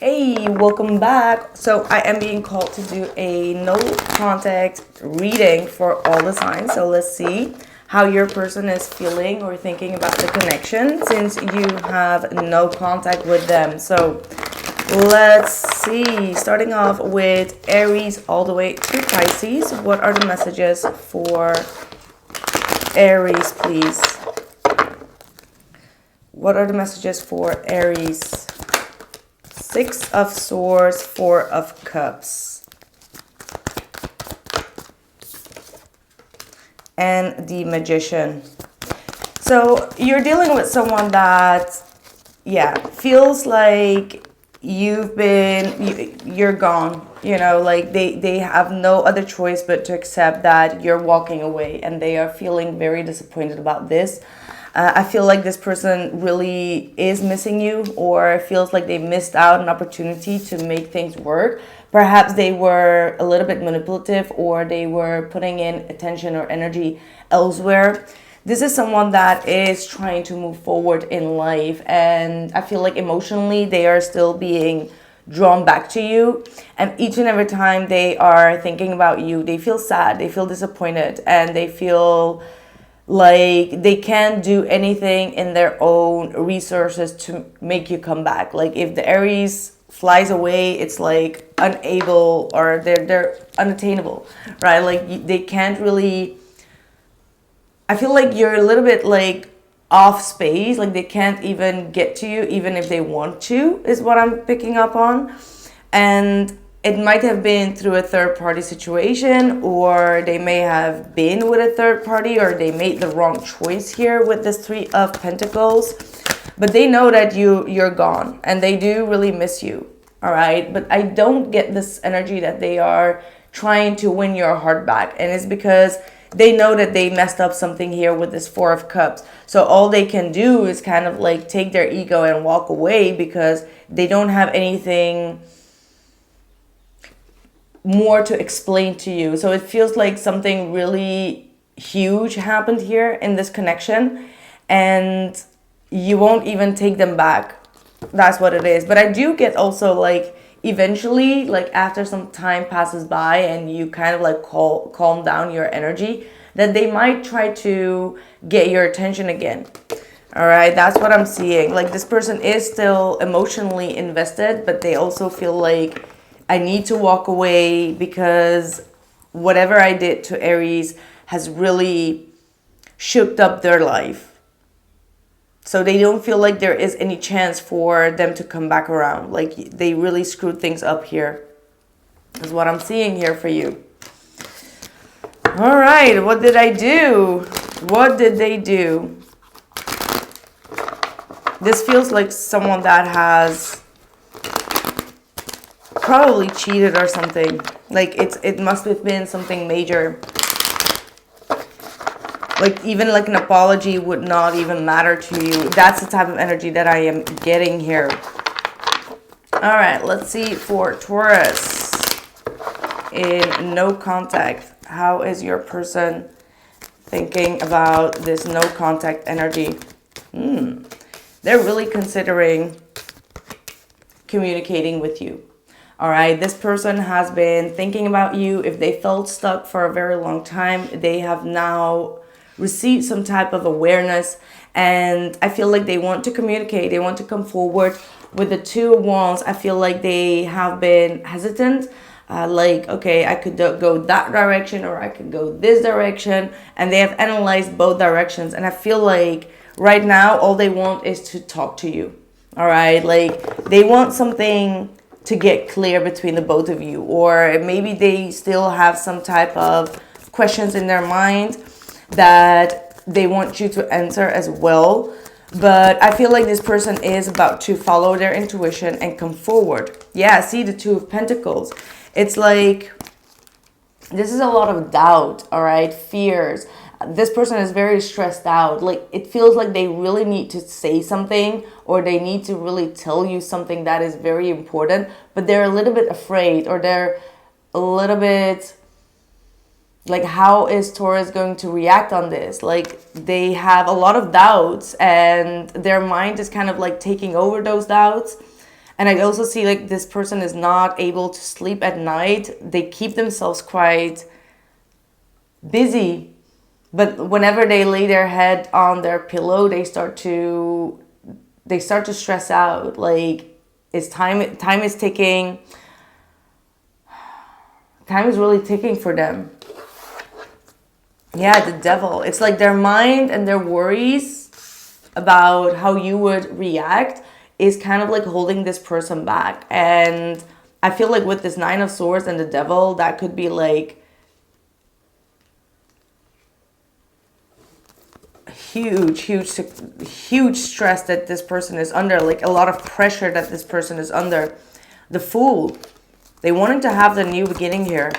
Hey, welcome back. So I am being called to do a no contact reading for all the signs. So let's see how your person is feeling or thinking about the connection since you have no contact with them. So let's see, starting off with Aries all the way to Pisces. What are the messages for Aries, please? What are the messages for Aries? Six of Swords, Four of Cups. And the Magician. So you're dealing with someone that, feels like you're gone. You know, like they have no other choice but to accept that you're walking away, and they are feeling very disappointed about this. I feel like this person really is missing you, or feels like they missed out an opportunity to make things work. Perhaps they were a little bit manipulative, or they were putting in attention or energy elsewhere. This is someone that is trying to move forward in life, and I feel like emotionally they are still being drawn back to you, and each and every time they are thinking about you, they feel sad, they feel disappointed, and they feel like they can't do anything in their own resources to make you come back. Like if the Aries flies away, it's like unable, or they're unattainable, right? Like they can't really, I feel like you're a little bit like off space, like they can't even get to you even if they want to, is what I'm picking up on. And it might have been through a third party situation, or they may have been with a third party, or they made the wrong choice here with this Three of Pentacles. But they know that you're gone, and they do really miss you. All right. But I don't get this energy that they are trying to win your heart back. And it's because they know that they messed up something here with this Four of Cups. So all they can do is kind of like take their ego and walk away, because they don't have anything more to explain to you. So it feels like something really huge happened here in this connection, and you won't even take them back. That's what it is. But I do get also like eventually, like after some time passes by and you kind of like calm down your energy, that they might try to get your attention again. All right, that's what I'm seeing. Like this person is still emotionally invested, but they also feel like I need to walk away because whatever I did to Aries has really shook up their life. So they don't feel like there is any chance for them to come back around. Like they really screwed things up here. Is what I'm seeing here for you. All right, what did I do? What did they do? This feels like someone that has probably cheated or something. Like it must have been something major. Like even like an apology would not even matter to you. That's the type of energy that I am getting here. All right, let's see for Taurus in no contact. How is your person thinking about this no contact energy? They're really considering communicating with you. All right, this person has been thinking about you. If they felt stuck for a very long time, they have now received some type of awareness, and I feel like they want to communicate. They want to come forward. With the Two of Wands, I feel like they have been hesitant. Like, okay, I could go that direction, or I could go this direction, and they have analyzed both directions. And I feel like right now, all they want is to talk to you. All right, like they want something to get clear between the both of you, or maybe they still have some type of questions in their mind that they want you to answer as well. But I feel like this person is about to follow their intuition and come forward. Yeah, see the Two of Pentacles. It's like this is a lot of doubt, all right, fears. This person is very stressed out. Like it feels like they really need to say something, or they need to really tell you something that is very important, but they're a little bit afraid, or they're a little bit like, how is Taurus going to react on this? Like they have a lot of doubts, and their mind is kind of like taking over those doubts. And I also see like this person is not able to sleep at night. They keep themselves quite busy, but whenever they lay their head on their pillow, they start to stress out. Like it's time is ticking. Time is really ticking for them. Yeah, the devil. It's like their mind and their worries about how you would react is kind of like holding this person back. And I feel like with this Nine of Swords and the devil, that could be like huge stress that this person is under, like a lot of pressure that this person is under. The Fool. They wanted to have the new beginning here.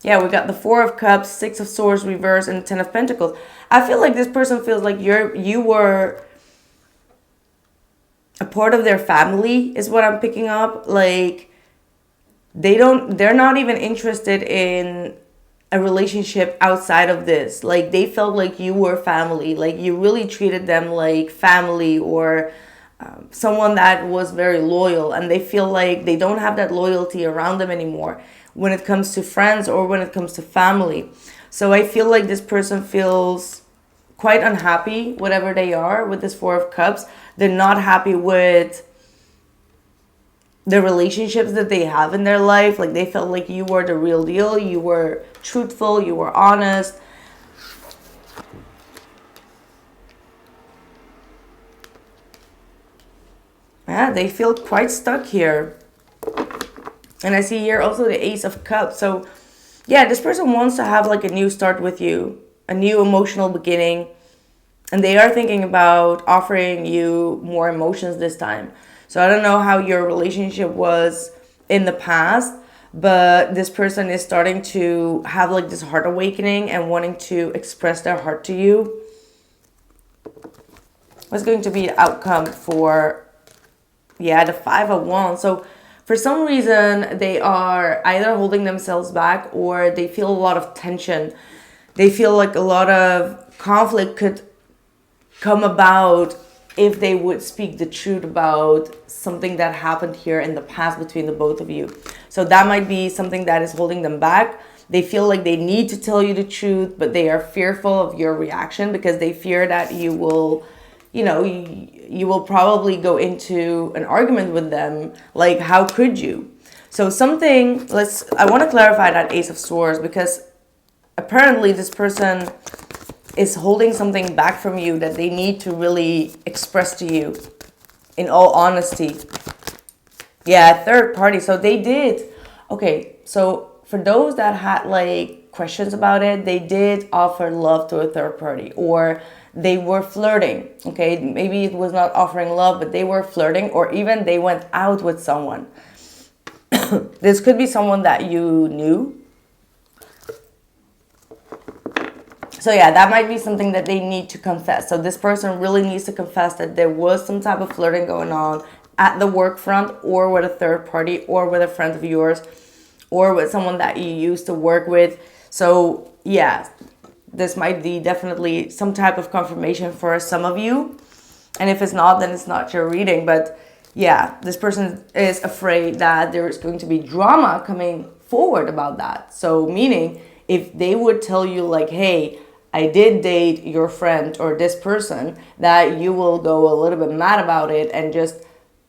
Yeah, we got the Four of Cups, Six of Swords reverse, and Ten of Pentacles. I feel like this person feels like you were a part of their family, is what I'm picking up. Like they're not even interested in a relationship outside of this. Like they felt like you were family, like you really treated them like family, or someone that was very loyal, and they feel like they don't have that loyalty around them anymore when it comes to friends or when it comes to family. So I feel like this person feels quite unhappy, whatever they are, with this Four of Cups. They're not happy with the relationships that they have in their life. Like they felt like you were the real deal. You were truthful. You were honest. Yeah, they feel quite stuck here. And I see here also the Ace of Cups. So yeah, this person wants to have like a new start with you, a new emotional beginning. And they are thinking about offering you more emotions this time. So I don't know how your relationship was in the past, but this person is starting to have like this heart awakening and wanting to express their heart to you. What's going to be the outcome for, yeah, the Five of Wands? So for some reason, they are either holding themselves back or they feel a lot of tension. They feel like a lot of conflict could come about if they would speak the truth about something that happened here in the past between the both of you. So that might be something that is holding them back. They feel like they need to tell you the truth, but they are fearful of your reaction because they fear that you will, you know, you will probably go into an argument with them. Like, how could you? So something, I want to clarify that Ace of Swords, because apparently this person is holding something back from you that they need to really express to you in all honesty. Yeah, third party. So they did. Okay, so for those that had like questions about it, they did offer love to a third party, or they were flirting. Okay, maybe it was not offering love, but they were flirting, or even they went out with someone. This could be someone that you knew. So yeah, that might be something that they need to confess. So this person really needs to confess that there was some type of flirting going on at the work front, or with a third party, or with a friend of yours, or with someone that you used to work with. So yeah, this might be definitely some type of confirmation for some of you. And if it's not, then it's not your reading. But yeah, this person is afraid that there is going to be drama coming forward about that. So meaning, if they would tell you like, hey, I did date your friend or this person, that you will go a little bit mad about it and just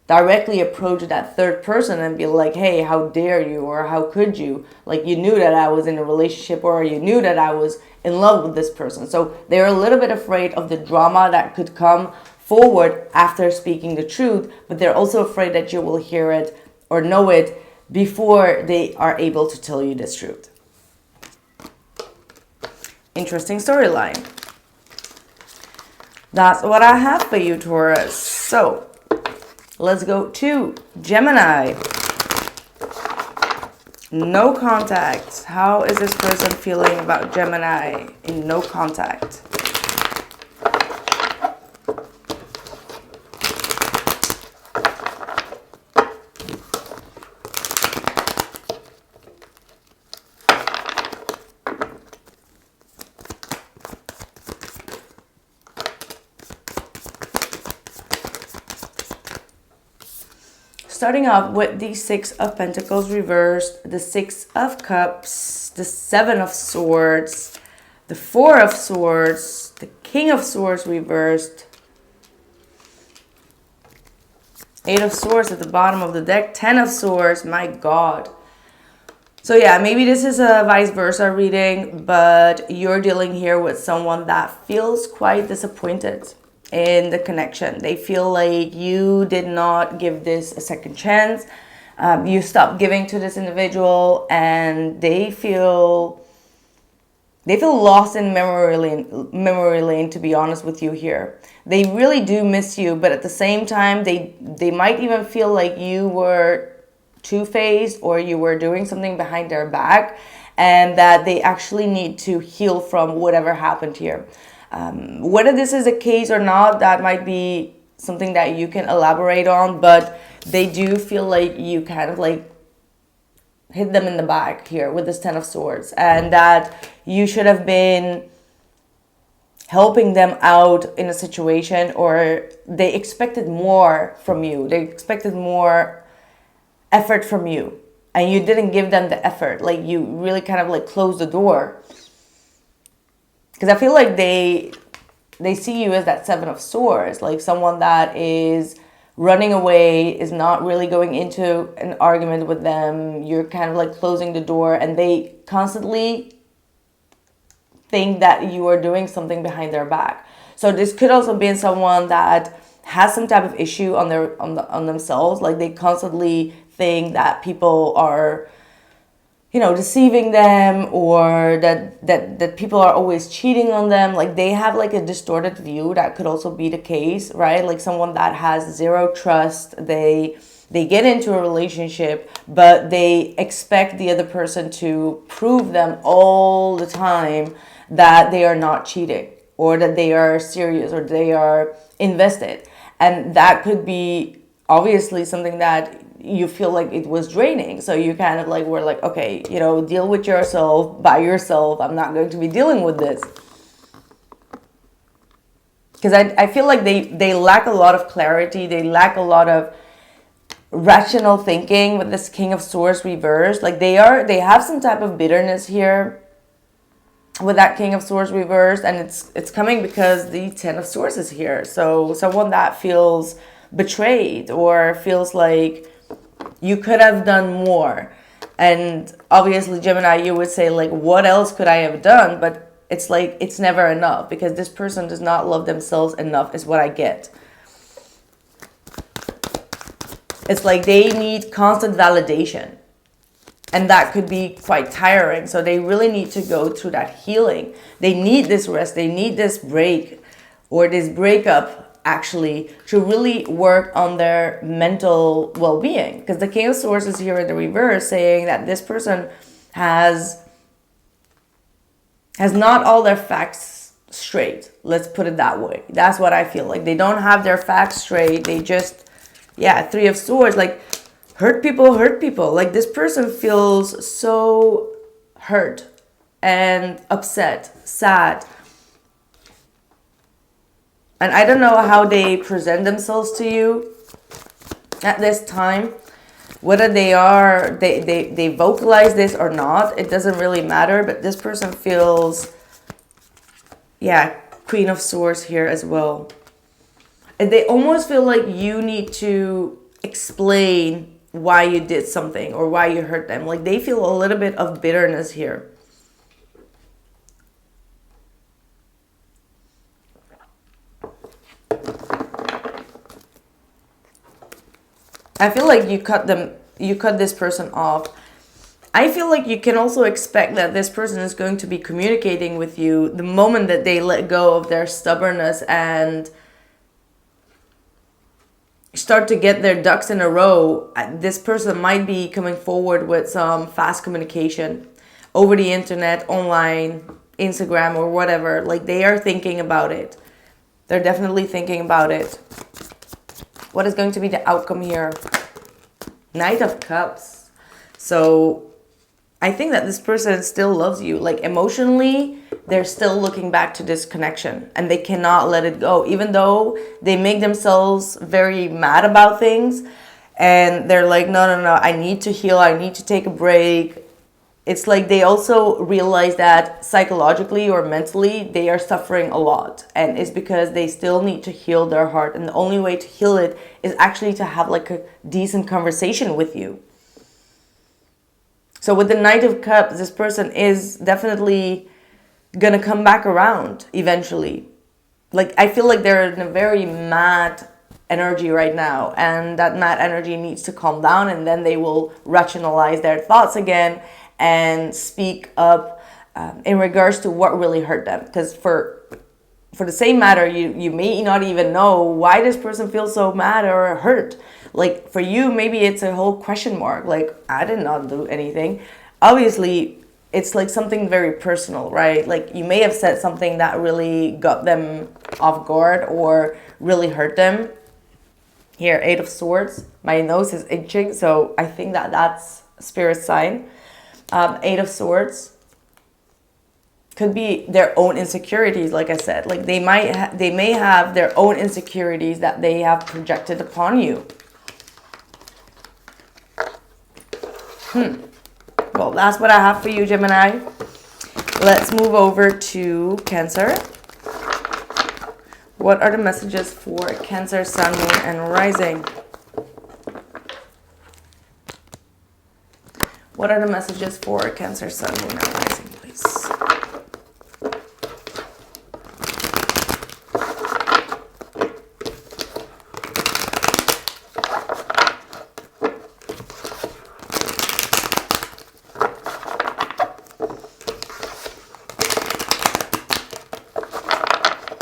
directly approach that third person and be like, hey, how dare you, or how could you? Like, you knew that I was in a relationship, or you knew that I was in love with this person. So they're a little bit afraid of the drama that could come forward after speaking the truth, but they're also afraid that you will hear it or know it before they are able to tell you this truth. Interesting storyline. That's what I have for you, Taurus. So let's go to Gemini. No contact. How is this person feeling about Gemini in no contact? starting off with the Six of Pentacles reversed, the Six of Cups, the Seven of Swords, the Four of Swords, the King of Swords reversed, Eight of Swords at the bottom of the deck, Ten of Swords, my God. So yeah, maybe this is a vice versa reading, but you're dealing here with someone that feels quite disappointed in the connection. They feel like you did not give this a second chance. You stopped giving to this individual, and they feel lost in memory lane, to be honest with you here. They really do miss you, but at the same time, they might even feel like you were two-faced or you were doing something behind their back, and that they actually need to heal from whatever happened here. Whether this is a case or not, that might be something that you can elaborate on, but they do feel like you kind of like hit them in the back here with this Ten of Swords, and that you should have been helping them out in a situation, or they expected more from you. They expected more effort from you, and you didn't give them the effort. Like, you really kind of like closed the door, because I feel like they see you as that Seven of Swords, like someone that is running away, is not really going into an argument with them. You're kind of like closing the door, and they constantly think that you are doing something behind their back. So this could also be someone that has some type of issue on themselves. Like, they constantly think that people are, you know, deceiving them, or that people are always cheating on them. Like, they have like a distorted view. That could also be the case, right? Like someone that has zero trust. They get into a relationship, but they expect the other person to prove them all the time that they are not cheating, or that they are serious, or they are invested. And that could be obviously something that you feel like it was draining. So you kind of like were like, okay, you know, deal with yourself by yourself. I'm not going to be dealing with this. Because I feel like they lack a lot of clarity. They lack a lot of rational thinking with this King of Swords reversed. Like, they have some type of bitterness here with that King of Swords reversed, and it's coming because the Ten of Swords is here. So someone that feels betrayed, or feels like you could have done more. And obviously, Gemini, you would say like, what else could I have done? But it's like, it's never enough, because this person does not love themselves enough, is what I get. It's like they need constant validation. And that could be quite tiring. So they really need to go through that healing. They need this rest. They need this break, or this breakup, actually, to really work on their mental well-being. Because the King of Swords is here in the reverse, saying that this person has not all their facts straight. Let's put it that way. That's what I feel like. They don't have their facts straight. They just, yeah, Three of Swords, like, hurt people. Like, this person feels so hurt and upset, sad. And I don't know how they present themselves to you at this time. Whether they vocalize this or not, it doesn't really matter. But this person feels, yeah, Queen of Swords here as well. And they almost feel like you need to explain why you did something, or why you hurt them. Like, they feel a little bit of bitterness here. I feel like you cut this person off. I feel like you can also expect that this person is going to be communicating with you the moment that they let go of their stubbornness and start to get their ducks in a row. This person might be coming forward with some fast communication over the internet, online, Instagram, or whatever. Like, they are thinking about it. They're definitely thinking about it. What is going to be the outcome here? Knight of Cups. So I think that this person still loves you. Like, emotionally, they're still looking back to this connection, and they cannot let it go. Even though they make themselves very mad about things, and they're like, no, no, no, I need to heal, I need to take a break. It's like they also realize that psychologically or mentally they are suffering a lot, and it's because they still need to heal their heart, and the only way to heal it is actually to have like a decent conversation with you. So with the Knight of Cups, this person is definitely gonna come back around eventually. Like, I feel like they're in a very mad energy right now, and that mad energy needs to calm down, and then they will rationalize their thoughts again and speak up in regards to what really hurt them. Because for the same matter, you may not even know why this person feels so mad or hurt. Like, for you, maybe it's a whole question mark. Like, I did not do anything. Obviously, it's like something very personal, right? Like, you may have said something that really got them off guard or really hurt them. Here, 8 of Swords. My nose is itching, so I think that that's a spirit sign. 8 of Swords could be their own insecurities, like I said. Like, they may have their own insecurities that they have projected upon you. Well, that's what I have for you, Gemini. Let's move over to Cancer. What are the messages for Cancer, Sun, Moon, and Rising? What are the messages for Cancer, Sun, Moon, and Rising, please?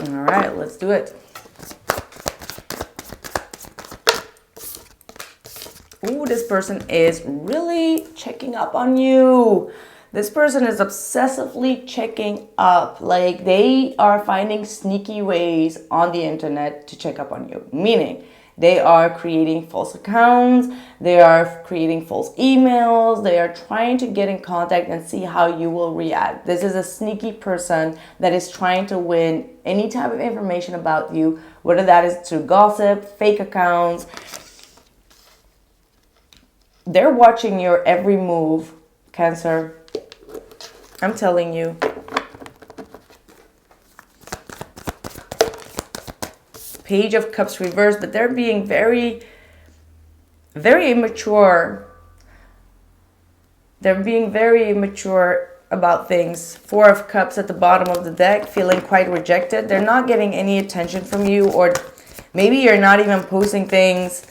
All right, let's do it. Ooh, this person is really checking up on you. This person is obsessively checking up. Like, they are finding sneaky ways on the internet to check up on you. Meaning, they are creating false accounts. They are creating false emails. They are trying to get in contact and see how you will react. This is a sneaky person that is trying to win any type of information about you, whether that is through gossip, fake accounts. They're watching your every move, Cancer. I'm telling you. Page of Cups reversed, but they're being very, very immature. They're being very immature about things. 4 of Cups at the bottom of the deck, feeling quite rejected. They're not getting any attention from you, or maybe you're not even posting things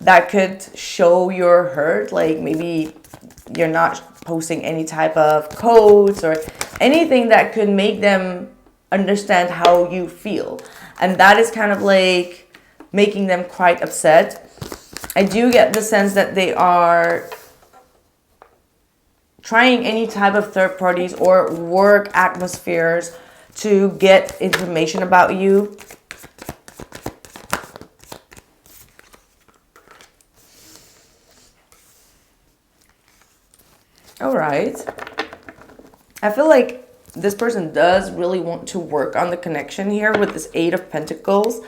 that could show your hurt. Like, maybe you're not posting any type of codes or anything that could make them understand how you feel. And that is kind of like making them quite upset. I do get the sense that they are trying any type of third parties or work atmospheres to get information about you. All right. I feel like this person does really want to work on the connection here with this 8 of Pentacles.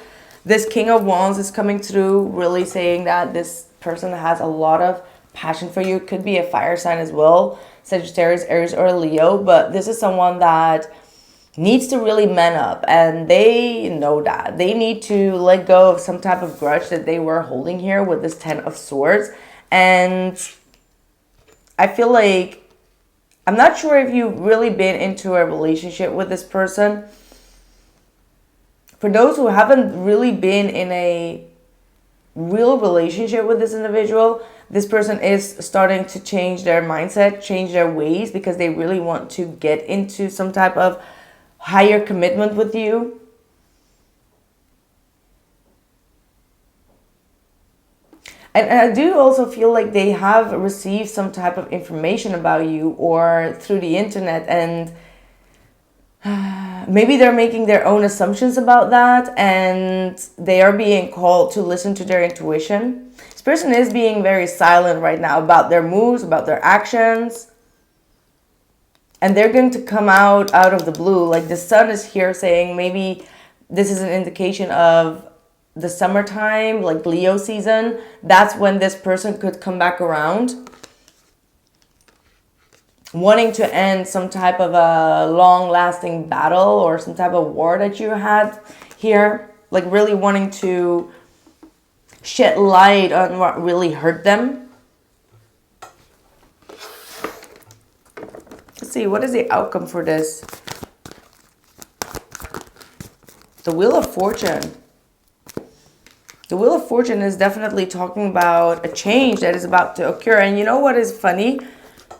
This King of Wands is coming through, really saying that this person has a lot of passion for you. It could be a fire sign as well, Sagittarius, Aries, or Leo. But this is someone that needs to really man up, and they know that. They need to let go of some type of grudge that they were holding here with this 10 of Swords. And I feel like, I'm not sure if you've really been into a relationship with this person. For those who haven't really been in a real relationship with this individual, this person is starting to change their mindset, change their ways, because they really want to get into some type of higher commitment with you. And I do also feel like they have received some type of information about you or through the internet, and maybe they're making their own assumptions about that, and they are being called to listen to their intuition. This person is being very silent right now about their moves, about their actions. And they're going to come out of the blue. Like, the sun is here saying maybe this is an indication of the summertime, like Leo season, that's when this person could come back around, wanting to end some type of a long-lasting battle or some type of war that you had here, like really wanting to shed light on what really hurt them. Let's see, what is the outcome for this? The Wheel of Fortune. The Wheel of Fortune is definitely talking about a change that is about to occur. And you know what is funny?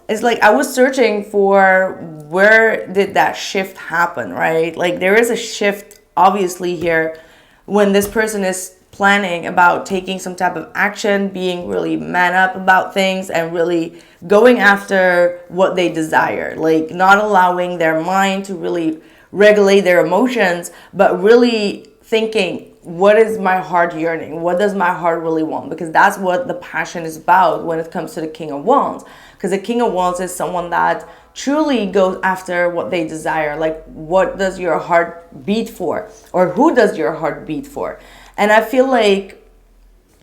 It's like I was searching for where did that shift happen, right? Like there is a shift obviously here when this person is planning about taking some type of action, being really man up about things and really going after what they desire. Like not allowing their mind to really regulate their emotions, but really thinking, what is my heart yearning? What does my heart really want? Because that's what the passion is about when it comes to the King of Wands. Because the King of Wands is someone that truly goes after what they desire. Like, what does your heart beat for? Or who does your heart beat for? And I feel like,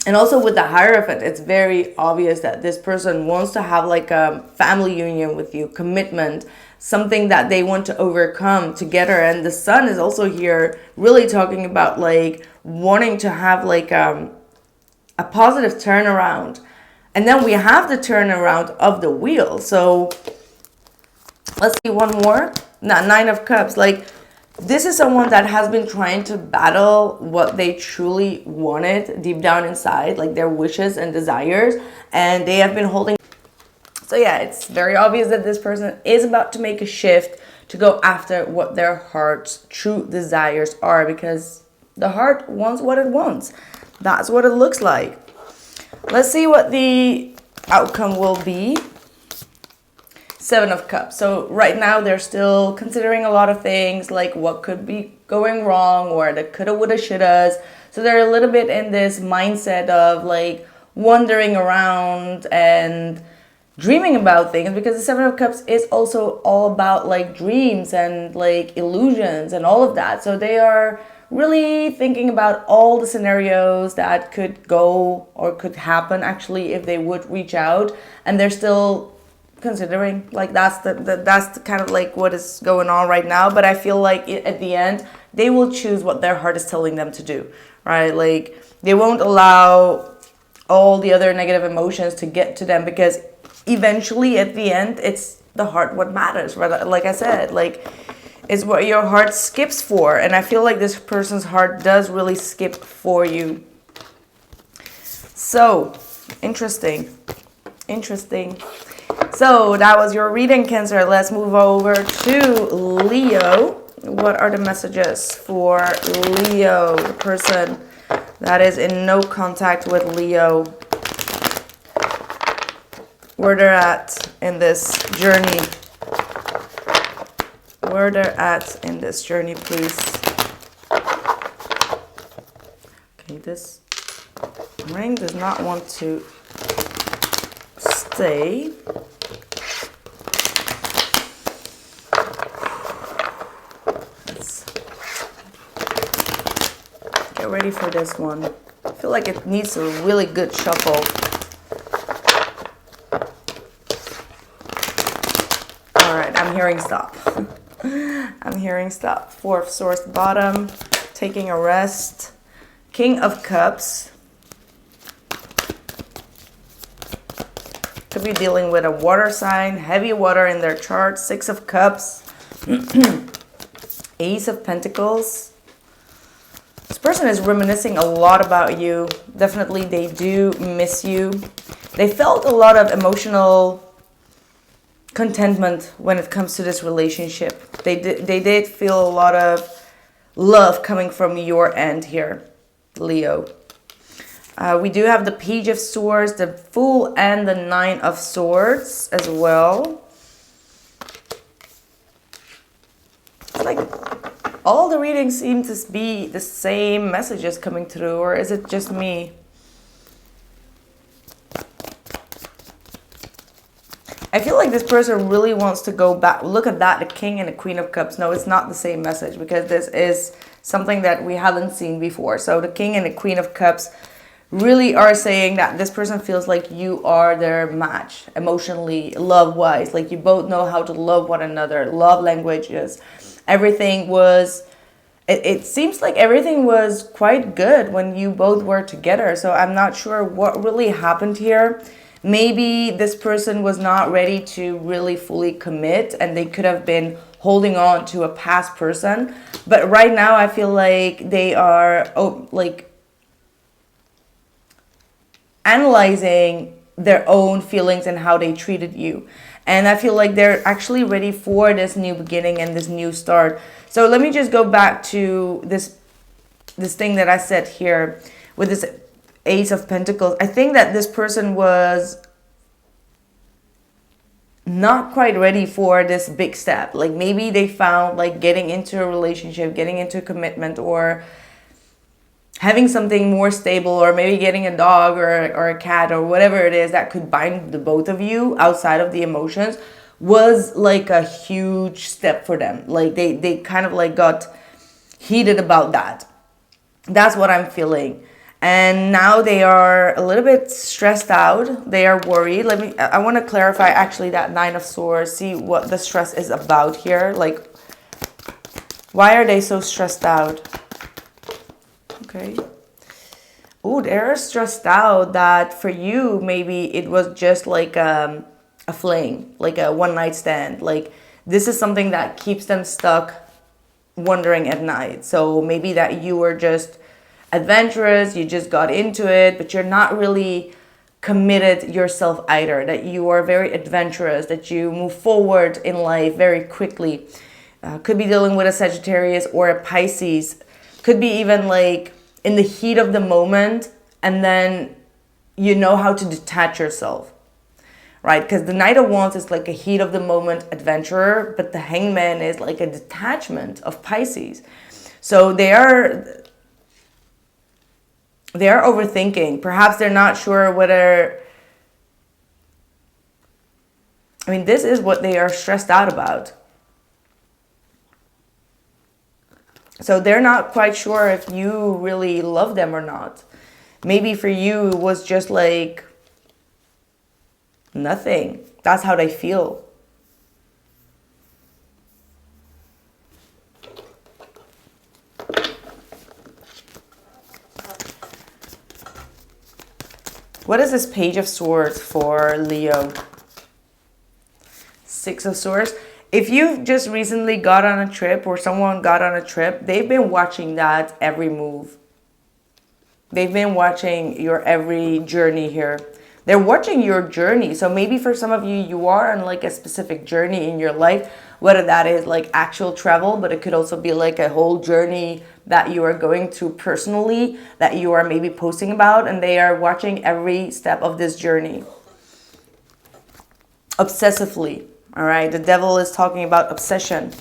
and also with the Hierophant, it's very obvious that this person wants to have like a family union with you, commitment, something that they want to overcome together. And the Sun is also here really talking about like wanting to have like a positive turnaround. And then we have the turnaround of the wheel. So let's see one more. Nine of Cups. Like this is someone that has been trying to battle what they truly wanted deep down inside, like their wishes and desires. And they have been holding. So yeah, it's very obvious that this person is about to make a shift to go after what their heart's true desires are, because the heart wants what it wants. That's what it looks like. Let's see what the outcome will be. Seven of Cups. So right now they're still considering a lot of things, like what could be going wrong or the coulda, woulda, shouldas. So they're a little bit in this mindset of like wandering around and dreaming about things, because the Seven of Cups is also all about like dreams and like illusions and all of that. So they are really thinking about all the scenarios that could go or could happen actually if they would reach out, and they're still considering. Like that's the kind of like what is going on right now. But I feel like at the end they will choose what their heart is telling them to do, right? Like they won't allow all the other negative emotions to get to them, because eventually at the end it's the heart what matters, right? Like I said, like it's what your heart skips for. And I feel like this person's heart does really skip for you. So interesting. So that was your reading, Cancer. Let's move over to Leo. What are the messages for Leo, the person that is in no contact with Leo? Where they're at in this journey. Where they're at in this journey, please. Okay, this ring does not want to stay. Let's get ready for this one. I feel like it needs a really good shuffle. All right, I'm hearing stop. I'm hearing stop. Four of Swords, bottom, taking a rest. King of Cups. Could be dealing with a water sign, heavy water in their chart. Six of Cups. Ace of Pentacles. This person is reminiscing a lot about you. Definitely they do miss you. They felt a lot of emotional contentment when it comes to this relationship. They did feel a lot of love coming from your end here, Leo. We do have the Page of Swords, the Fool, and the Nine of Swords as well. It's like all the readings seem to be the same messages coming through, or is it just me? I feel like this person really wants to go back. Look at that, the King and the Queen of Cups. No, it's not the same message, because this is something that we haven't seen before. So the King and the Queen of Cups really are saying that this person feels like you are their match emotionally, love-wise. Like you both know how to love one another, love languages. Everything was, it seems like everything was quite good when you both were together. So I'm not sure what really happened here. Maybe this person was not ready to really fully commit and they could have been holding on to a past person. But right now I feel like they are analyzing their own feelings and how they treated you. And I feel like they're actually ready for this new beginning and this new start. So let me just go back to this thing that I said here with this Ace of Pentacles. I think that this person was not quite ready for this big step. Like maybe they found like getting into a relationship, getting into a commitment, or having something more stable, or maybe getting a dog or a cat or whatever it is that could bind the both of you outside of the emotions, was like a huge step for them. Like they kind of like got heated about that. That's what I'm feeling. And now they are a little bit stressed out. They are worried. I want to clarify actually that Nine of Swords, see what the stress is about here. Like, why are they so stressed out? Okay. Oh, they're stressed out that for you, maybe it was just like a fling, like a one night stand. Like this is something that keeps them stuck wondering at night. So maybe that you were just adventurous, you just got into it, but you're not really committed yourself either. That you are very adventurous, that you move forward in life very quickly. Could be dealing with a Sagittarius or a Pisces. Could be even like in the heat of the moment, and then you know how to detach yourself, right? Because the Knight of Wands is like a heat of the moment adventurer, but the Hangman is like a detachment of Pisces. So they are overthinking. Perhaps they're not sure whether, I mean, this is what they are stressed out about. So they're not quite sure if you really love them or not. Maybe for you it was just like nothing. That's how they feel. What is this Page of Swords for Leo? Six of Swords. If you've just recently got on a trip or someone got on a trip, they've been watching that every move. They've been watching your every journey here. They're watching your journey. So maybe for some of you, you are on like a specific journey in your life, whether that is like actual travel, but it could also be like a whole journey that you are going through personally, that you are maybe posting about, and they are watching every step of this journey obsessively. All right, the Devil is talking about obsession.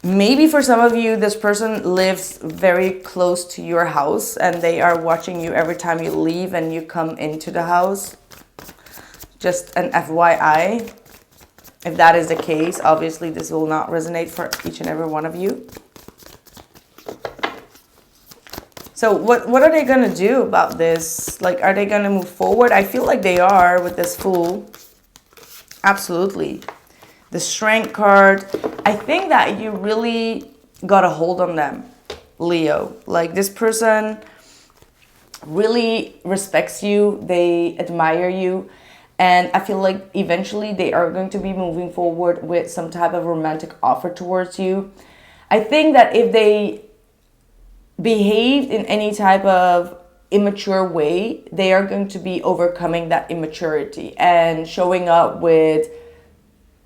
Maybe for some of you, this person lives very close to your house and they are watching you every time you leave and you come into the house. Just an FYI. If that is the case, obviously this will not resonate for each and every one of you. So what are they going to do about this? Like, are they going to move forward? I feel like they are with this Fool. Absolutely. The Strength card. I think that you really got a hold on them, Leo. Like, this person really respects you. They admire you. And I feel like eventually they are going to be moving forward with some type of romantic offer towards you. I think that if they behaved in any type of immature way, they are going to be overcoming that immaturity and showing up with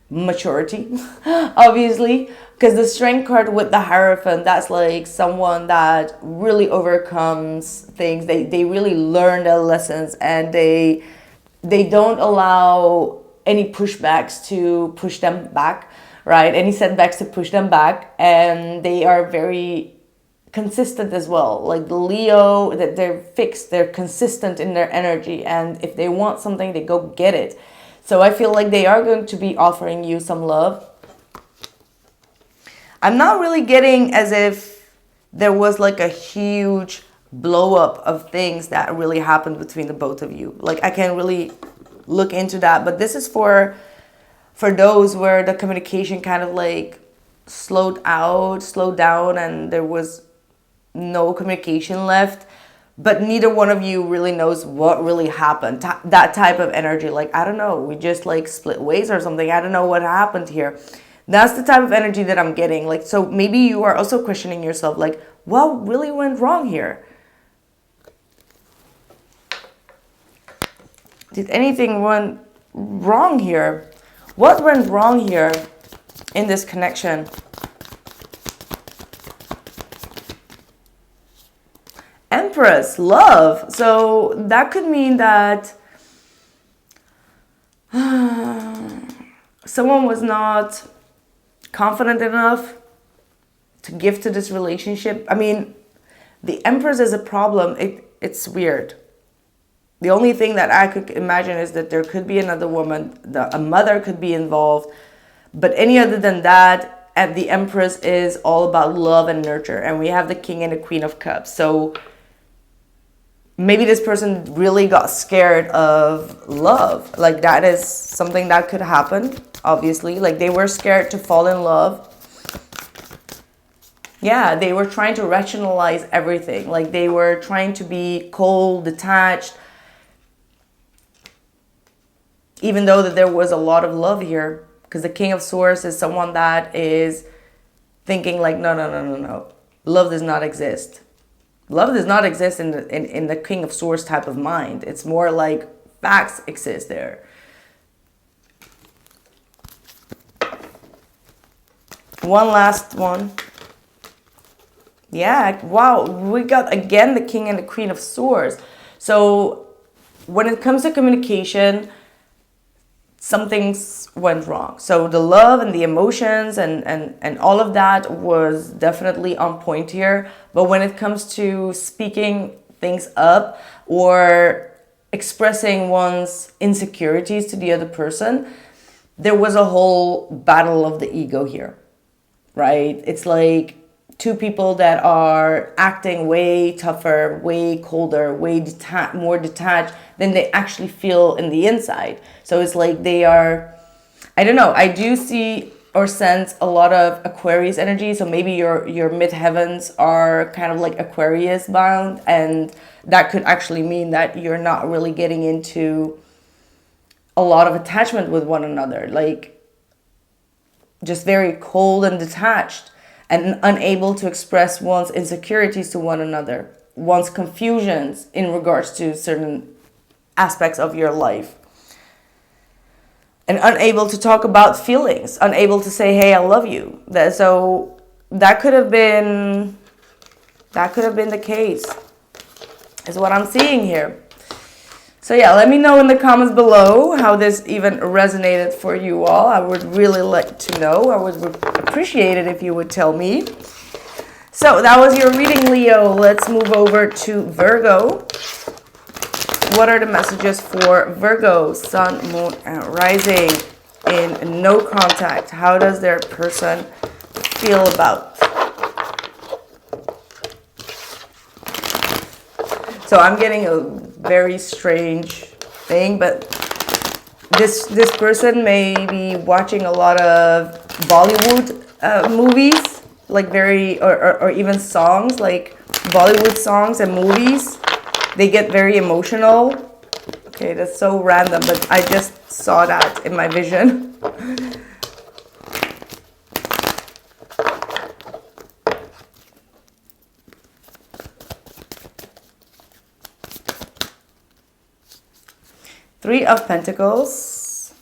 maturity, obviously, because the Strength card with the Hierophant, that's like someone that really overcomes things. They really learn their lessons, and they don't allow any pushbacks to push them back, right? Any setbacks to push them back, and they are very consistent as well. Like the Leo, that they're fixed, they're consistent in their energy, and if they want something, they go get it. So I feel like they are going to be offering you some love. I'm not really getting as if there was like a huge blow up of things that really happened between the both of you. Like I can't really look into that, but this is for those where the communication kind of like slowed down, and there was no communication left, but neither one of you really knows what really happened. That type of energy, like I don't know, we just like split ways or something. I don't know what happened here. That's the type of energy that I'm getting. Like, so maybe you are also questioning yourself, like, what really went wrong here? Did anything went wrong here? What went wrong here in this connection? Empress, love. So that could mean that someone was not confident enough to give to this relationship. I mean, the Empress is a problem. It's weird. The only thing that I could imagine is that there could be another woman, a mother could be involved. But any other than that, and the Empress is all about love and nurture. And we have the King and the Queen of Cups. So maybe this person really got scared of love. Like that is something that could happen, obviously. Like they were scared to fall in love. Yeah, they were trying to rationalize everything. Like they were trying to be cold, detached. Even though that there was a lot of love here. Because the King of Swords is someone that is thinking like, no. Love does not exist. Love does not exist in the King of Swords type of mind. It's more like facts exist there. One last one. Yeah, wow. We got again the King and the Queen of Swords. So when it comes to communication, some things went wrong. So the love and the emotions and all of that was definitely on point here. But when it comes to speaking things up or expressing one's insecurities to the other person, there was a whole battle of the ego here, right? It's like two people that are acting way tougher, way colder, way more detached than they actually feel in the inside. So it's like they are, I don't know, I do see or sense a lot of Aquarius energy. So maybe your midheavens are kind of like Aquarius bound, and that could actually mean that you're not really getting into a lot of attachment with one another, like just very cold and detached, and unable to express one's insecurities to one another, one's confusions in regards to certain aspects of your life, and unable to talk about feelings, unable to say, hey, I love you. So that could have been the case, is what I'm seeing here. So yeah, let me know in the comments below how this even resonated for you all. I would really like to know. I would appreciate it if you would tell me. So that was your reading, Leo. Let's move over to Virgo. What are the messages for Virgo, Sun, Moon, and Rising in no contact? How does their person feel about? So I'm getting a very strange thing, but this person may be watching a lot of Bollywood movies, like or even songs, like Bollywood songs and movies. They get very emotional. Okay, that's so random, but I just saw that in my vision. Three of Pentacles.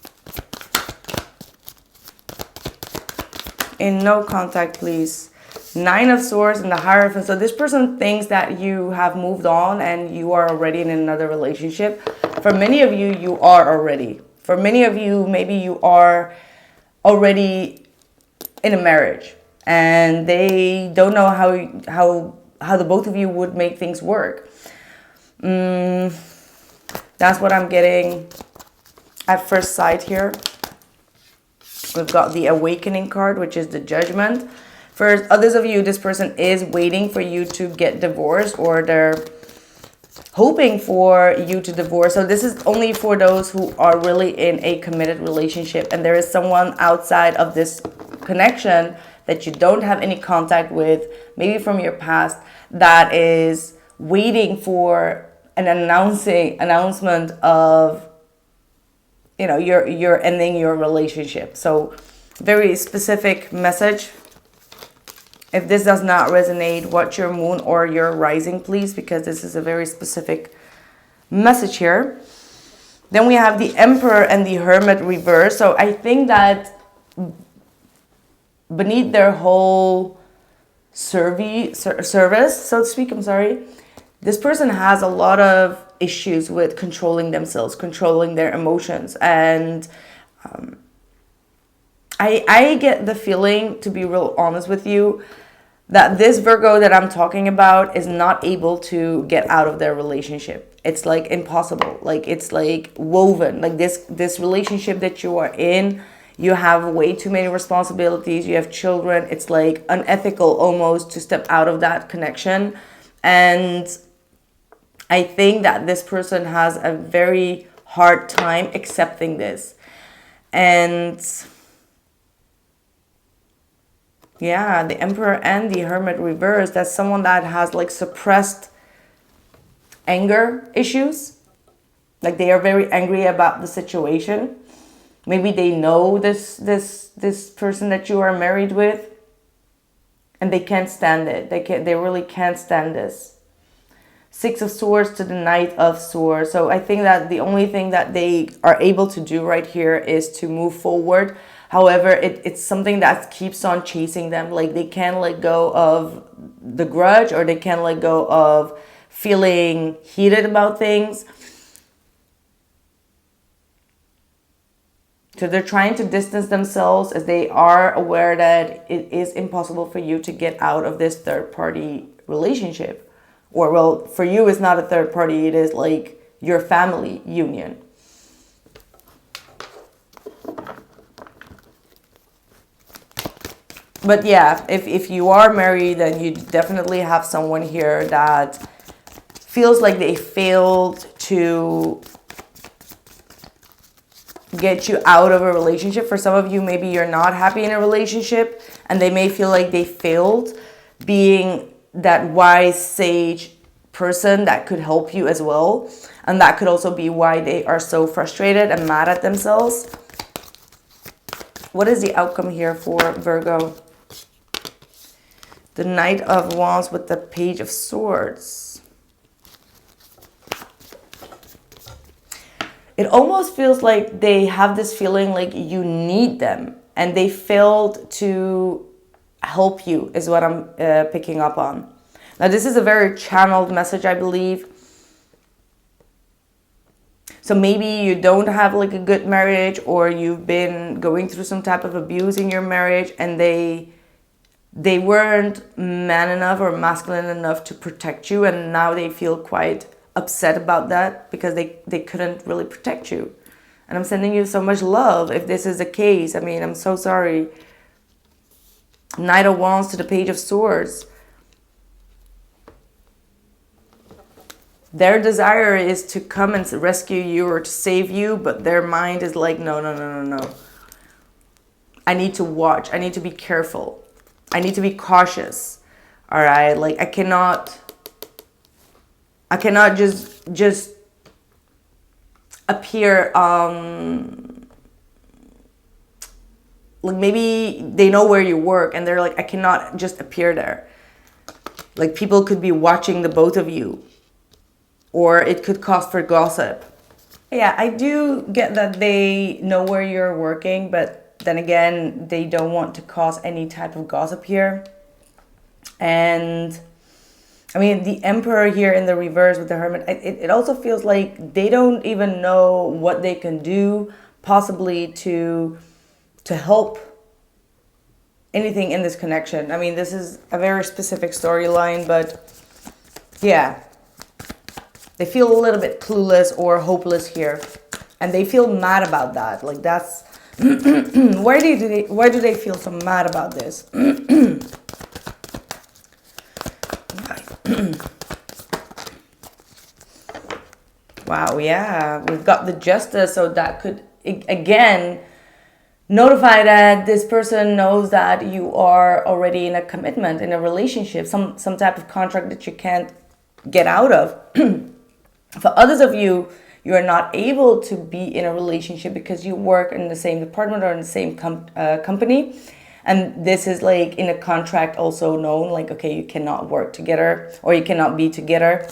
In no contact, please. Nine of Swords and the Hierophant. So this person thinks that you have moved on and you are already in another relationship. For many of you, you are already. For many of you, maybe you are already in a marriage and they don't know how the both of you would make things work. That's what I'm getting at first sight here. We've got the Awakening card, which is the Judgment. For others of you, this person is waiting for you to get divorced, or they're hoping for you to divorce. So this is only for those who are really in a committed relationship, and there is someone outside of this connection that you don't have any contact with, maybe from your past, that is waiting for an announcement of, you know, you're ending your relationship. So very specific message. If this does not resonate, watch your moon or your rising, please, because this is a very specific message here. Then we have the Emperor and the Hermit reverse. So I think that beneath their whole service, so to speak, this person has a lot of issues with controlling themselves, controlling their emotions. And I get the feeling, to be real honest with you, that this Virgo that I'm talking about is not able to get out of their relationship. It's like impossible. Like it's like woven. Like this relationship that you are in, you have way too many responsibilities. You have children. It's like unethical almost to step out of that connection. And I think that this person has a very hard time accepting this. And yeah, the Emperor and the Hermit reverse, that's someone that has like suppressed anger issues. Like they are very angry about the situation. Maybe they know this person that you are married with, and they can't stand it. They really can't stand this. Six of Swords to the Knight of Swords. So I think that the only thing that they are able to do right here is to move forward. However, it's something that keeps on chasing them. Like they can't let go of the grudge, or they can't let go of feeling heated about things. So they're trying to distance themselves, as they are aware that it is impossible for you to get out of this third-party relationship. Or, well, for you, it's not a third party. It is like your family union. But yeah, if you are married, then you definitely have someone here that feels like they failed to get you out of a relationship. For some of you, maybe you're not happy in a relationship, and they may feel like they failed being that wise sage person that could help you as well. And that could also be why they are so frustrated and mad at themselves. What is the outcome here for Virgo? The Knight of Wands with the Page of Swords. It almost feels like they have this feeling like you need them, and they failed to help you, is what I'm picking up on. Now, this is a very channeled message, I believe. So maybe you don't have like a good marriage, or you've been going through some type of abuse in your marriage, and they weren't man enough or masculine enough to protect you, and now they feel quite upset about that because they couldn't really protect you. And I'm sending you so much love if this is the case. I mean, I'm so sorry. Knight of Wands to the Page of Swords. Their desire is to come and rescue you or to save you, but their mind is like, no, no, no, no, no. I need to watch. I need to be careful. I need to be cautious. All right? Like, I cannot just appear, like maybe they know where you work and they're like, I cannot just appear there. Like, people could be watching the both of you, or it could cause for gossip. Yeah, I do get that they know where you're working, but then again, they don't want to cause any type of gossip here. And I mean, the Emperor here in the reverse with the Hermit, it also feels like they don't even know what they can do possibly to help anything in this connection. I mean, this is a very specific storyline, but yeah, they feel a little bit clueless or hopeless here, and they feel mad about that. Like, that's why do they feel so mad about this? Wow, yeah. We've got the Justice, so that could, again, notify that this person knows that you are already in a commitment, in a relationship, some type of contract that you can't get out of. For others of you, you are not able to be in a relationship because you work in the same department or in the same company. And this is like in a contract also known, like, okay, you cannot work together or you cannot be together.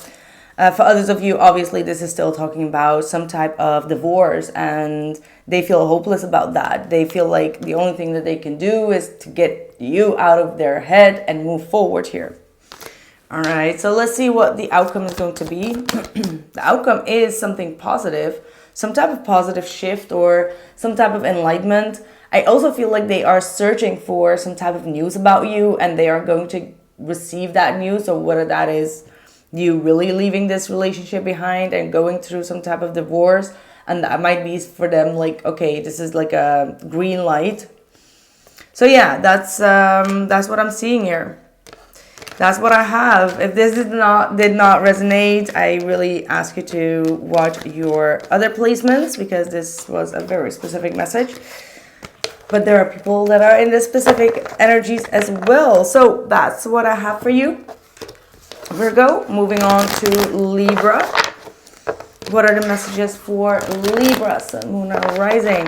For others of you, obviously, this is still talking about some type of divorce, and they feel hopeless about that. They feel like the only thing that they can do is to get you out of their head and move forward here. All right, so let's see what the outcome is going to be. The outcome is something positive, some type of positive shift or some type of enlightenment. I also feel like they are searching for some type of news about you, and they are going to receive that news. So whether that is you really leaving this relationship behind and going through some type of divorce, and that might be for them like, okay, this is like a green light. So yeah, that's what I'm seeing here. That's what I have. If this did not resonate, I really ask you to watch your other placements, because this was a very specific message. But there are people that are in the specific energies as well. So that's what I have for you, Virgo. Moving on to Libra. What are the messages for Libra, Sun, Moon, and Rising?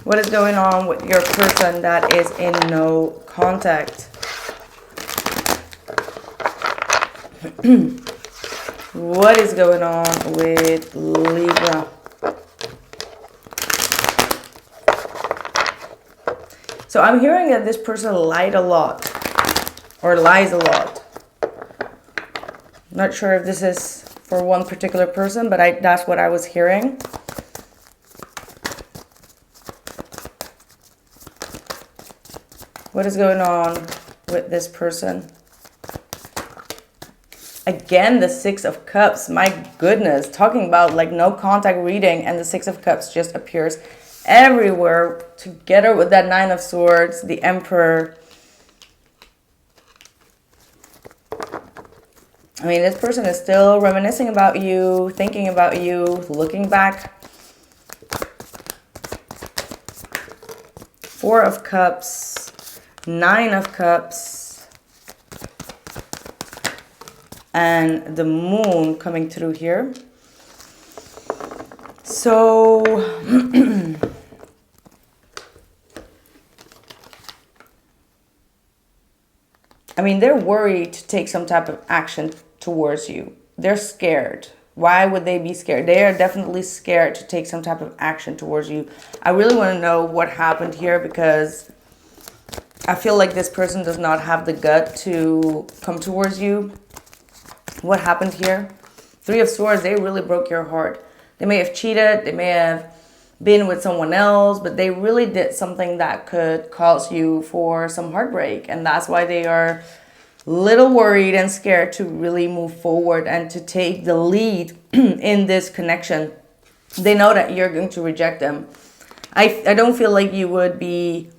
What is going on with your person that is in no contact? What is going on with Libra? So I'm hearing that this person lied a lot or lies a lot. Not sure if this is for one particular person, but that's what I was hearing. What is going on with this person? Again, the Six of Cups. My goodness, talking about like no contact reading, and the Six of Cups just appears everywhere together with that Nine of Swords, the Emperor. I mean, this person is still reminiscing about you, thinking about you, looking back. Four of Cups, Nine of Cups, and the Moon coming through here. So I mean, they're worried to take some type of action towards you. They're scared. Why would they be scared? They are definitely scared to take some type of action towards you. I really want to know what happened here, because I feel like this person does not have the gut to come towards you. What happened here? Three of Swords, they really broke your heart. They may have cheated. They may have been with someone else, but they really did something that could cause you for some heartbreak. And that's why they are little worried and scared to really move forward and to take the lead in this connection. They know that you're going to reject them. I don't feel like you would be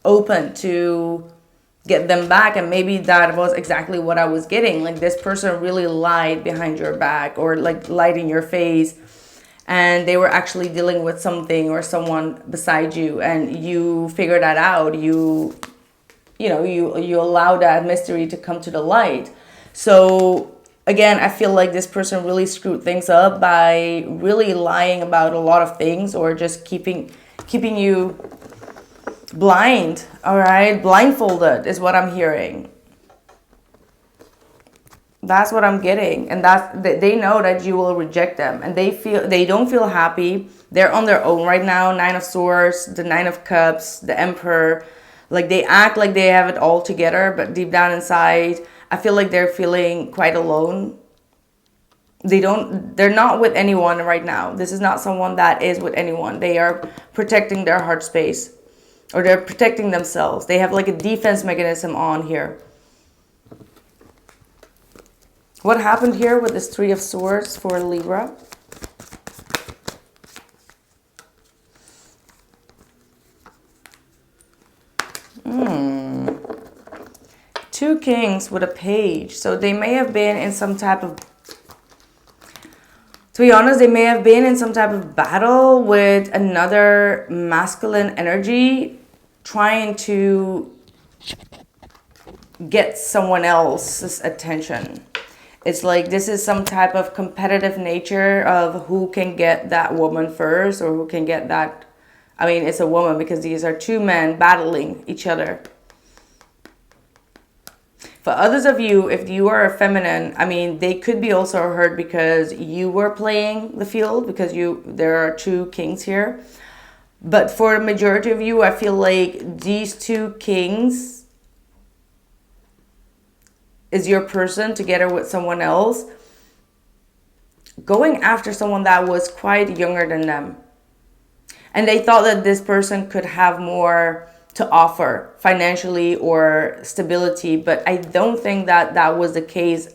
open to get them back, and maybe that was exactly what I was getting. Like, this person really lied behind your back, or like lied in your face, and they were actually dealing with something or someone beside you, and you figured that out. You allow that mystery to come to the light. So again, I feel like this person really screwed things up by really lying about a lot of things, or just keeping you blind. All right, blindfolded is what I'm hearing. That's what I'm getting. And they know that you will reject them, and they don't feel happy. They're on their own right now. Nine of Swords, the Nine of Cups, the Emperor. Like, they act like they have it all together, but deep down inside, I feel like they're feeling quite alone. They're not with anyone right now. This is not someone that is with anyone. They are protecting their heart space, or they're protecting themselves. They have like a defense mechanism on here. What happened here with this Three of Swords for Libra? Two Kings with a Page. So they may have been in some type of To be honest, they may have been in some type of battle with another masculine energy, trying to get someone else's attention. It's like this is some type of competitive nature of who can get that woman first, or who can get that. I mean, it's a woman because these are two men battling each other. For others of you, if you are a feminine, I mean, they could be also hurt because you were playing the field, because there are two kings here. But for the majority of you, I feel like these two kings is your person together with someone else, going after someone that was quite younger than them. And they thought that this person could have more to offer financially or stability, but I don't think that that was the case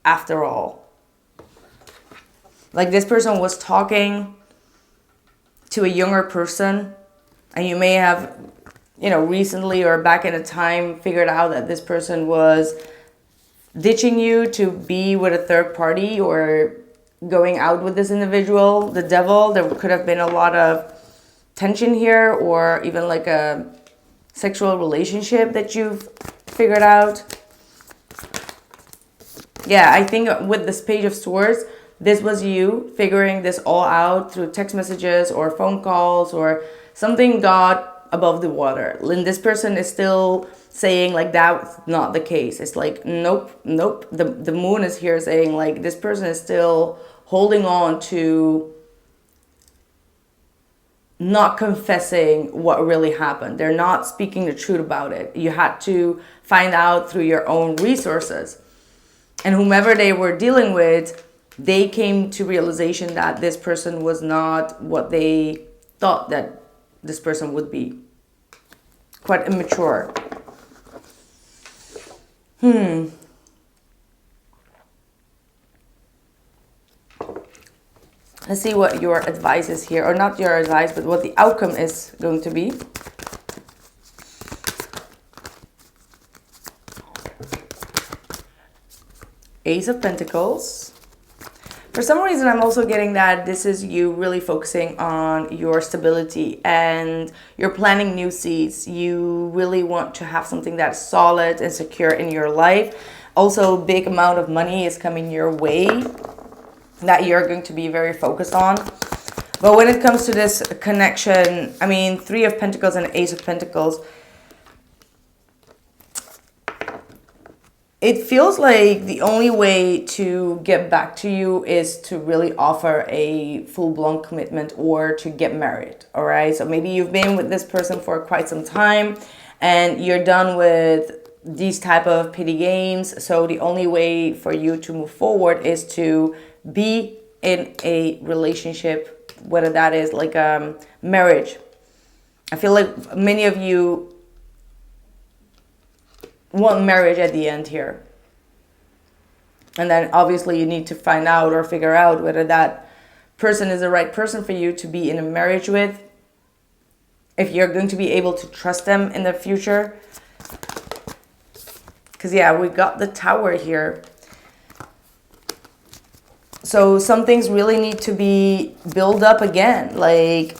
after all. Like, this person was talking to a younger person, and you may have, recently or back in a time figured out that this person was ditching you to be with a third party or going out with this individual, the devil. There could have been a lot of tension here, or even like a sexual relationship that you've figured out. Yeah, I think with this Page of Swords, this was you figuring this all out through text messages or phone calls, or something got above the water. And this person is still saying like that's not the case. It's like, nope. The moon is here saying like this person is still holding on to not confessing what really happened. They're not speaking the truth about it. You had to find out through your own resources. And whomever they were dealing with, they came to realization that this person was not what they thought that this person would be. Quite immature. Let's see what your advice is here, or not your advice, but what the outcome is going to be. Ace of Pentacles. For some reason, I'm also getting that this is you really focusing on your stability and you're planting new seeds. You really want to have something that's solid and secure in your life. Also, big amount of money is coming your way that you're going to be very focused on. But when it comes to this connection, I mean, Three of Pentacles and Ace of Pentacles, it feels like the only way to get back to you is to really offer a full-blown commitment or to get married, all right? So maybe you've been with this person for quite some time and you're done with these type of pity games. So the only way for you to move forward is to be in a relationship, whether that is like a marriage. I feel like many of you want marriage at the end here. And then obviously you need to find out or figure out whether that person is the right person for you to be in a marriage with. If you're going to be able to trust them in the future. Because yeah, we got the Tower here. So some things really need to be built up again. Like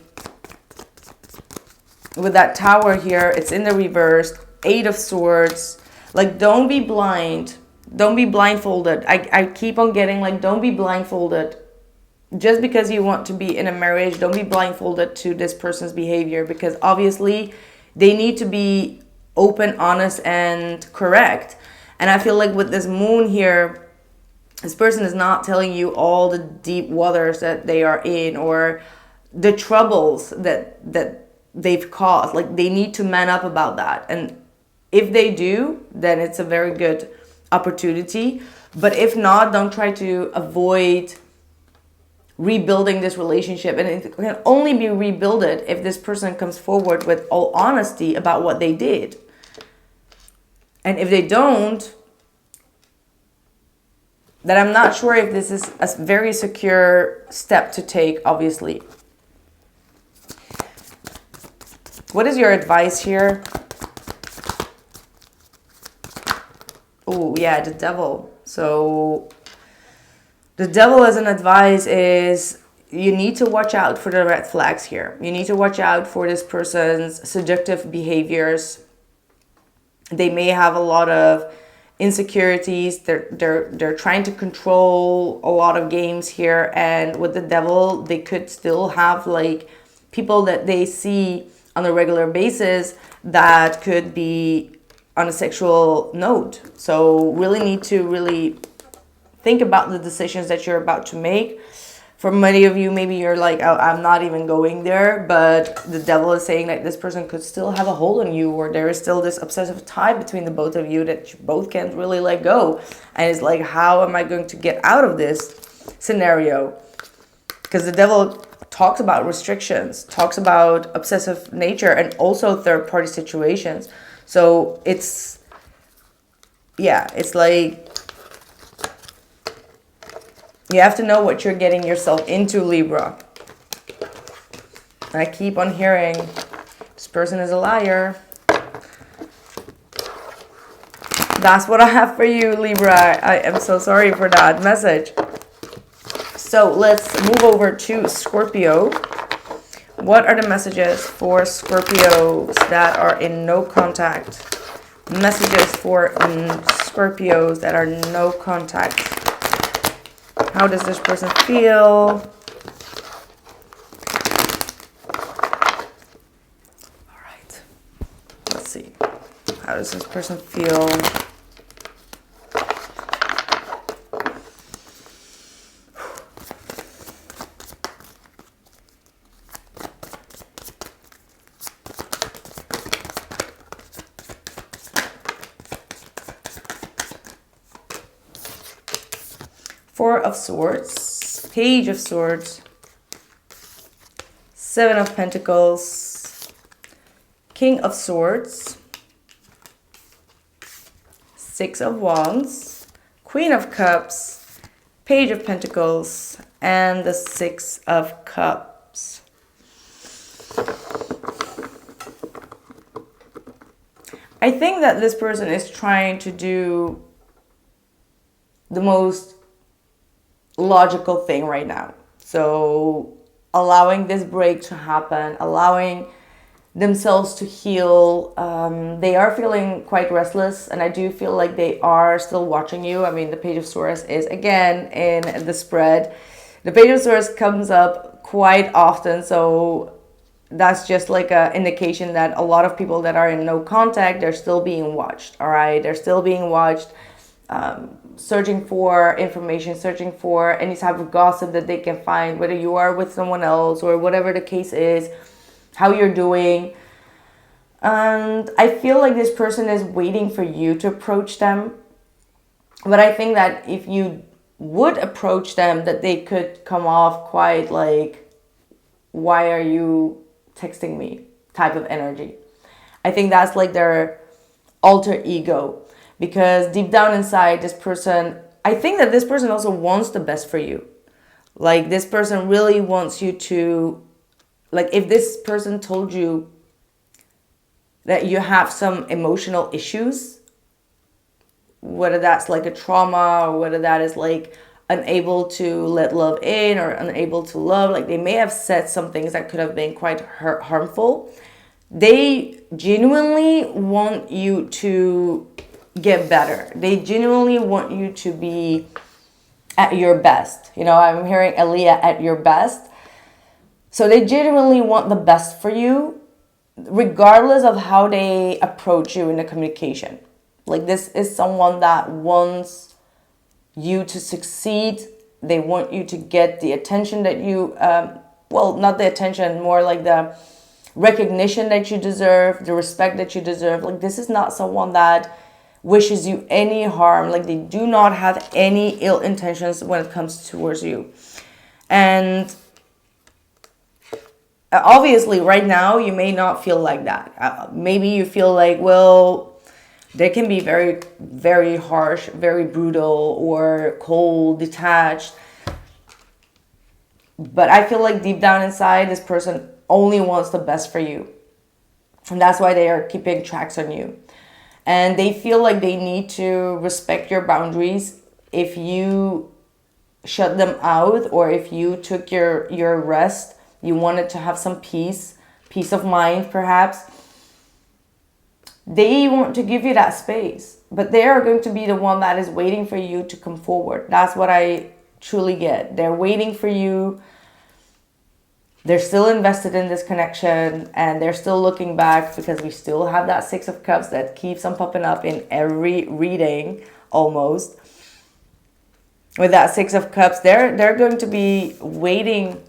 with that Tower here, it's in the reverse. Eight of Swords. Like, don't be blind. Don't be blindfolded. I keep on getting like, don't be blindfolded. Just because you want to be in a marriage, don't be blindfolded to this person's behavior. Because obviously they need to be open, honest, and correct. And I feel like with this moon here, this person is not telling you all the deep waters that they are in or the troubles that they've caused. Like, they need to man up about that. And if they do, then it's a very good opportunity. But if not, don't try to avoid rebuilding this relationship. And it can only be rebuilt if this person comes forward with all honesty about what they did. And if they don't, then I'm not sure if this is a very secure step to take, obviously. What is your advice here? Oh, yeah, the Devil. So The devil as an advice is you need to watch out for the red flags here. You need to watch out for this person's seductive behaviors. They may have a lot of insecurities. They're trying to control a lot of games here, and with the devil they could still have like people that they see on a regular basis that could be on a sexual note. So really need to really think about the decisions that you're about to make. For many of you, maybe you're like, oh, I'm not even going there, but the devil is saying that this person could still have a hold on you, or there is still this obsessive tie between the both of you that you both can't really let go. And it's like, how am I going to get out of this scenario? Because the devil talks about restrictions, talks about obsessive nature, and also third-party situations. So it's, yeah, it's like, you have to know what you're getting yourself into, Libra. I keep on hearing, this person is a liar. That's what I have for you, Libra. I am so sorry for that message. So let's move over to Scorpio. What are the messages for Scorpios that are in no contact? Messages for Scorpios that are no contact. How does this person feel? All right. Let's see. How does this person feel? Four of Swords, Page of Swords, Seven of Pentacles, King of Swords, Six of Wands, Queen of Cups, Page of Pentacles, and the Six of Cups. I think that this person is trying to do the most logical thing right now. So allowing this break to happen, allowing themselves to heal. They are feeling quite restless, and I do feel like they are still watching you. I mean, the Page of Swords is again in the spread. The Page of Swords comes up quite often, so that's just like an indication that a lot of people that are in no contact, they're still being watched. All right, they're still being watched. Searching for information, searching for any type of gossip that they can find, whether you are with someone else or whatever the case is, how you're doing. And I feel like this person is waiting for you to approach them. But I think that if you would approach them, that they could come off quite like, why are you texting me type of energy. I think that's like their alter ego. Because deep down inside, this person, I think that this person also wants the best for you. Like, this person really wants you to, like, if this person told you that you have some emotional issues, whether that's like a trauma or whether that is like unable to let love in or unable to love, like they may have said some things that could have been quite harmful. They genuinely want you to get better. They genuinely want you to be at your best. You know, I'm hearing Aliyah, at your best. So they genuinely want the best for you, regardless of how they approach you in the communication. Like, this is someone that wants you to succeed. They want you to get the attention that you, well, not the attention, more like the recognition that you deserve, the respect that you deserve. Like, this is not someone that wishes you any harm. Like, they do not have any ill intentions when it comes towards you. And obviously right now you may not feel like that. Maybe you feel like, well, they can be very, very harsh, very brutal, or cold, detached. But I feel like deep down inside, this person only wants the best for you. And that's why they are keeping tracks on you. And they feel like they need to respect your boundaries. If you shut them out, or if you took your rest, you wanted to have some peace of mind perhaps, they want to give you that space, but they are going to be the one that is waiting for you to come forward. That's what I truly get. They're waiting for you. They're still invested in this connection, and they're still looking back, because we still have that Six of Cups that keeps on popping up in every reading almost. With that Six of Cups, they're going to be waiting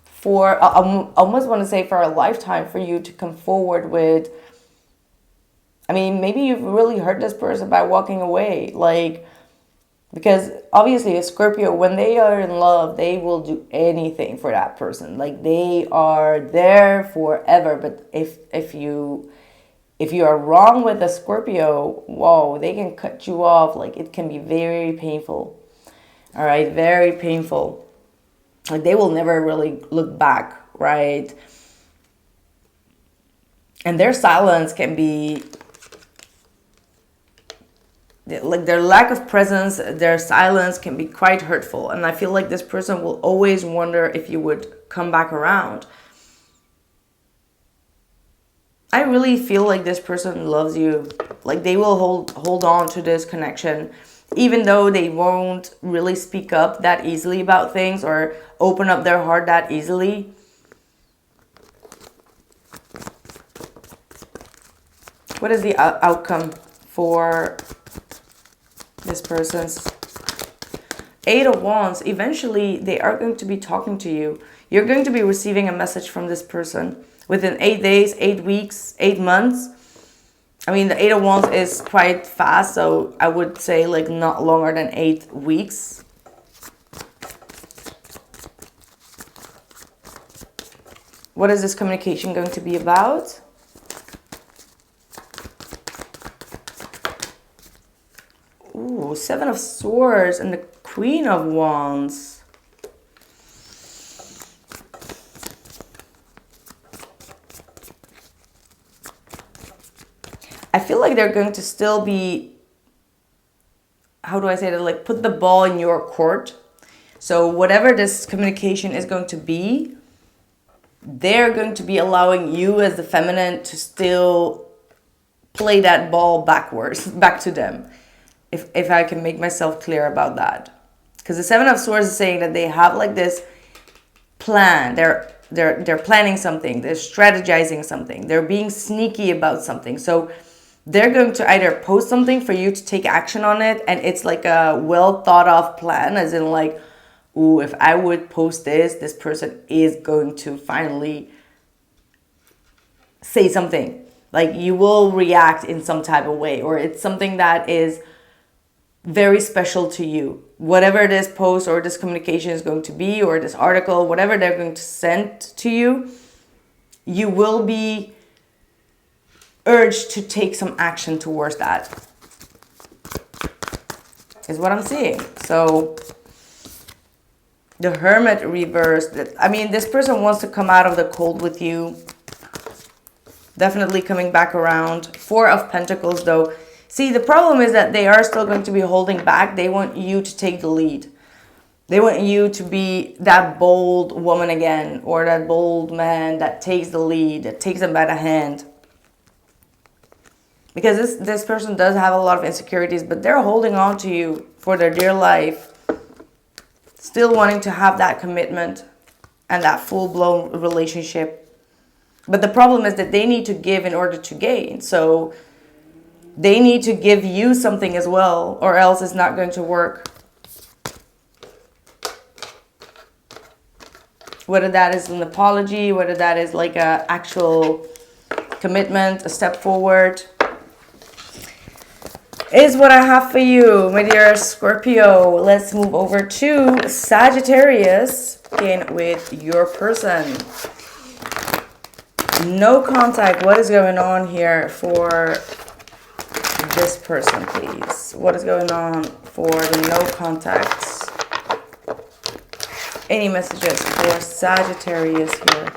for, I almost want to say for a lifetime, for you to come forward with. I mean, maybe you've really hurt this person by walking away, like, because obviously a Scorpio, when they are in love, they will do anything for that person. Like, they are there forever. But if you are wrong with a Scorpio, whoa, they can cut you off. Like, it can be very painful. All right, very painful. Like, they will never really look back, right? And their silence can be, like, their lack of presence, their silence can be quite hurtful. And I feel like this person will always wonder if you would come back around. I really feel like this person loves you. Like, they will hold on to this connection, even though they won't really speak up that easily about things or open up their heart that easily. What is the outcome for this person's Eight of Wands? Eventually, they are going to be talking to you. You're going to be receiving a message from this person within 8 days, 8 weeks, 8 months. I mean, the Eight of Wands is quite fast, so I would say like not longer than 8 weeks. What is this communication going to be about? Ooh, Seven of Swords and the Queen of Wands. I feel like they're going to still be, how do I say that, like, put the ball in your court. So whatever this communication is going to be, they're going to be allowing you as the feminine to still play that ball backwards, back to them. If I can make myself clear about that. Because the Seven of Swords is saying that they have like this plan. They're planning something. They're strategizing something. They're being sneaky about something. So they're going to either post something for you to take action on it, and it's like a well thought of plan, as in like, ooh, if I would post this, this person is going to finally say something. Like, you will react in some type of way, or it's something that is very special to you. Whatever this post or this communication is going to be, or this article, whatever they're going to send to you, you will be urged to take some action towards that, is what I'm seeing. So the Hermit reversed. I mean, this person wants to come out of the cold with you. Definitely coming back around. Four of Pentacles, though. See, the problem is that they are still going to be holding back. They want you to take the lead. They want you to be that bold woman again, or that bold man that takes the lead, that takes them by the hand. Because this person does have a lot of insecurities, but they're holding on to you for their dear life. Still wanting to have that commitment and that full-blown relationship. But the problem is that they need to give in order to gain. So they need to give you something as well, or else it's not going to work. Whether that is an apology, whether that is like an actual commitment, a step forward, is what I have for you, my dear Scorpio. Let's move over to Sagittarius, again with your person. No contact. What is going on here for this person, please? What is going on for the no contacts? Any messages for Sagittarius here?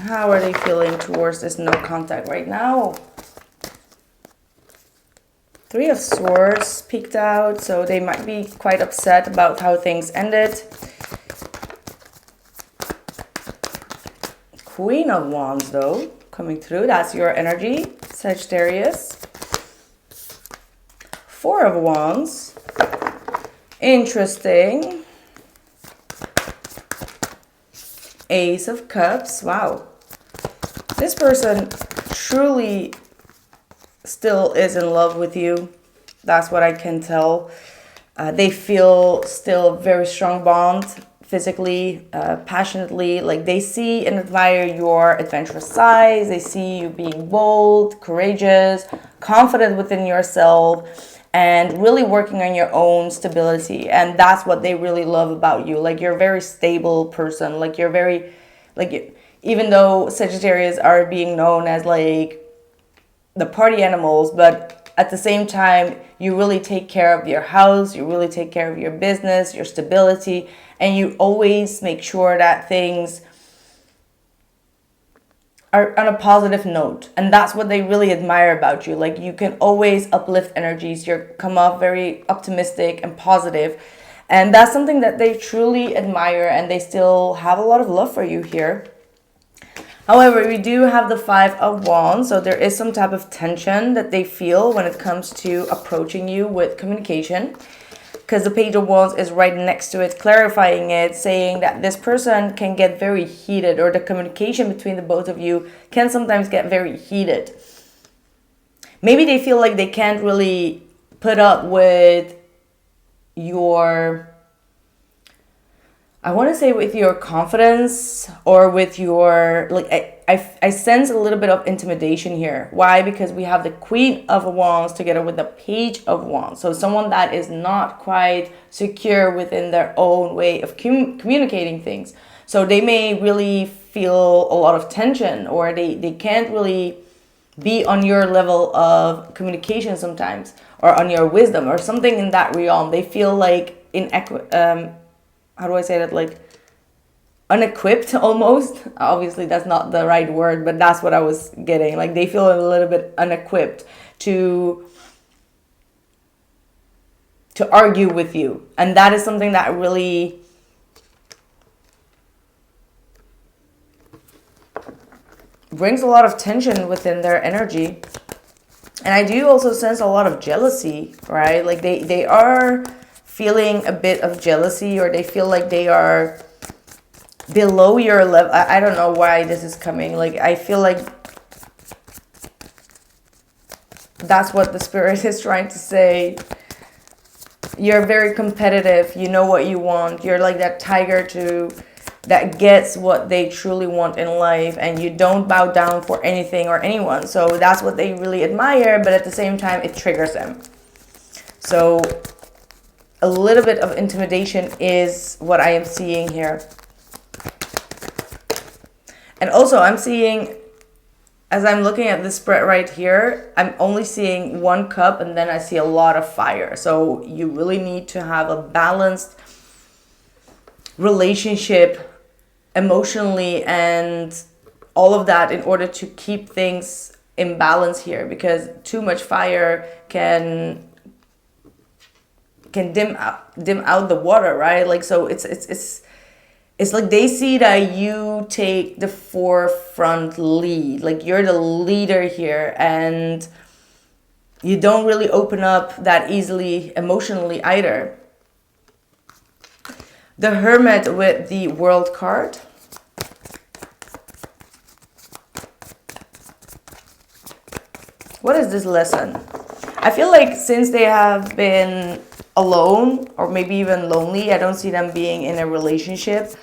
How are they feeling towards this no contact right now? Three of Swords peeked out, so they might be quite upset about how things ended. Queen of Wands, though, coming through. That's your energy, Sagittarius. Four of Wands. Interesting. Ace of Cups. Wow. This person truly still is in love with you. That's what I can tell. They feel still very strong bond physically, passionately. Like they see and admire your adventurous side. They see you being bold, courageous, confident within yourself, and really working on your own stability. And that's what they really love about you. Like you're a very stable person. Like you're very, like, even though Sagittarius are being known as like the party animals, but at the same time, you really take care of your house, you really take care of your business, your stability, and you always make sure that things are on a positive note. And that's what they really admire about you. Like you can always uplift energies, you come off very optimistic and positive. And that's something that they truly admire, and they still have a lot of love for you here. However, we do have the Five of Wands, so there is some type of tension that they feel when it comes to approaching you with communication, because the Page of Wands is right next to it, clarifying it, saying that this person can get very heated, or the communication between the both of you can sometimes get very heated. Maybe they feel like they can't really put up with your, I want to say, with your confidence, or with your, like, I sense a little bit of intimidation here. Why? Because we have the Queen of Wands together with the Page of Wands. So someone that is not quite secure within their own way of communicating things. So they may really feel a lot of tension, or they can't really be on your level of communication sometimes, or on your wisdom, or something in that realm. They feel like how do I say that, like unequipped almost. Obviously that's not the right word, but that's what I was getting. Like they feel a little bit unequipped to argue with you, and that is something that really brings a lot of tension within their energy. And I do also sense a lot of jealousy, right? Like they are feeling a bit of jealousy, or they feel like they are below your level. I don't know why this is coming. Like I feel like that's what the Spirit is trying to say. You're very competitive. You know what you want. You're like that tiger that gets what they truly want in life, and you don't bow down for anything or anyone. So that's what they really admire, but at the same time it triggers them. So a little bit of intimidation is what I am seeing here. And also I'm seeing, as I'm looking at this spread right here, I'm only seeing one cup, and then I see a lot of fire. So you really need to have a balanced relationship emotionally and all of that in order to keep things in balance here, because too much fire can dim out the water, right? Like, so it's like they see that you take the forefront lead, like you're the leader here, and you don't really open up that easily emotionally either. The Hermit with the World card. What is this lesson? I feel like since they have been alone, or maybe even lonely, I don't see them being in a relationship.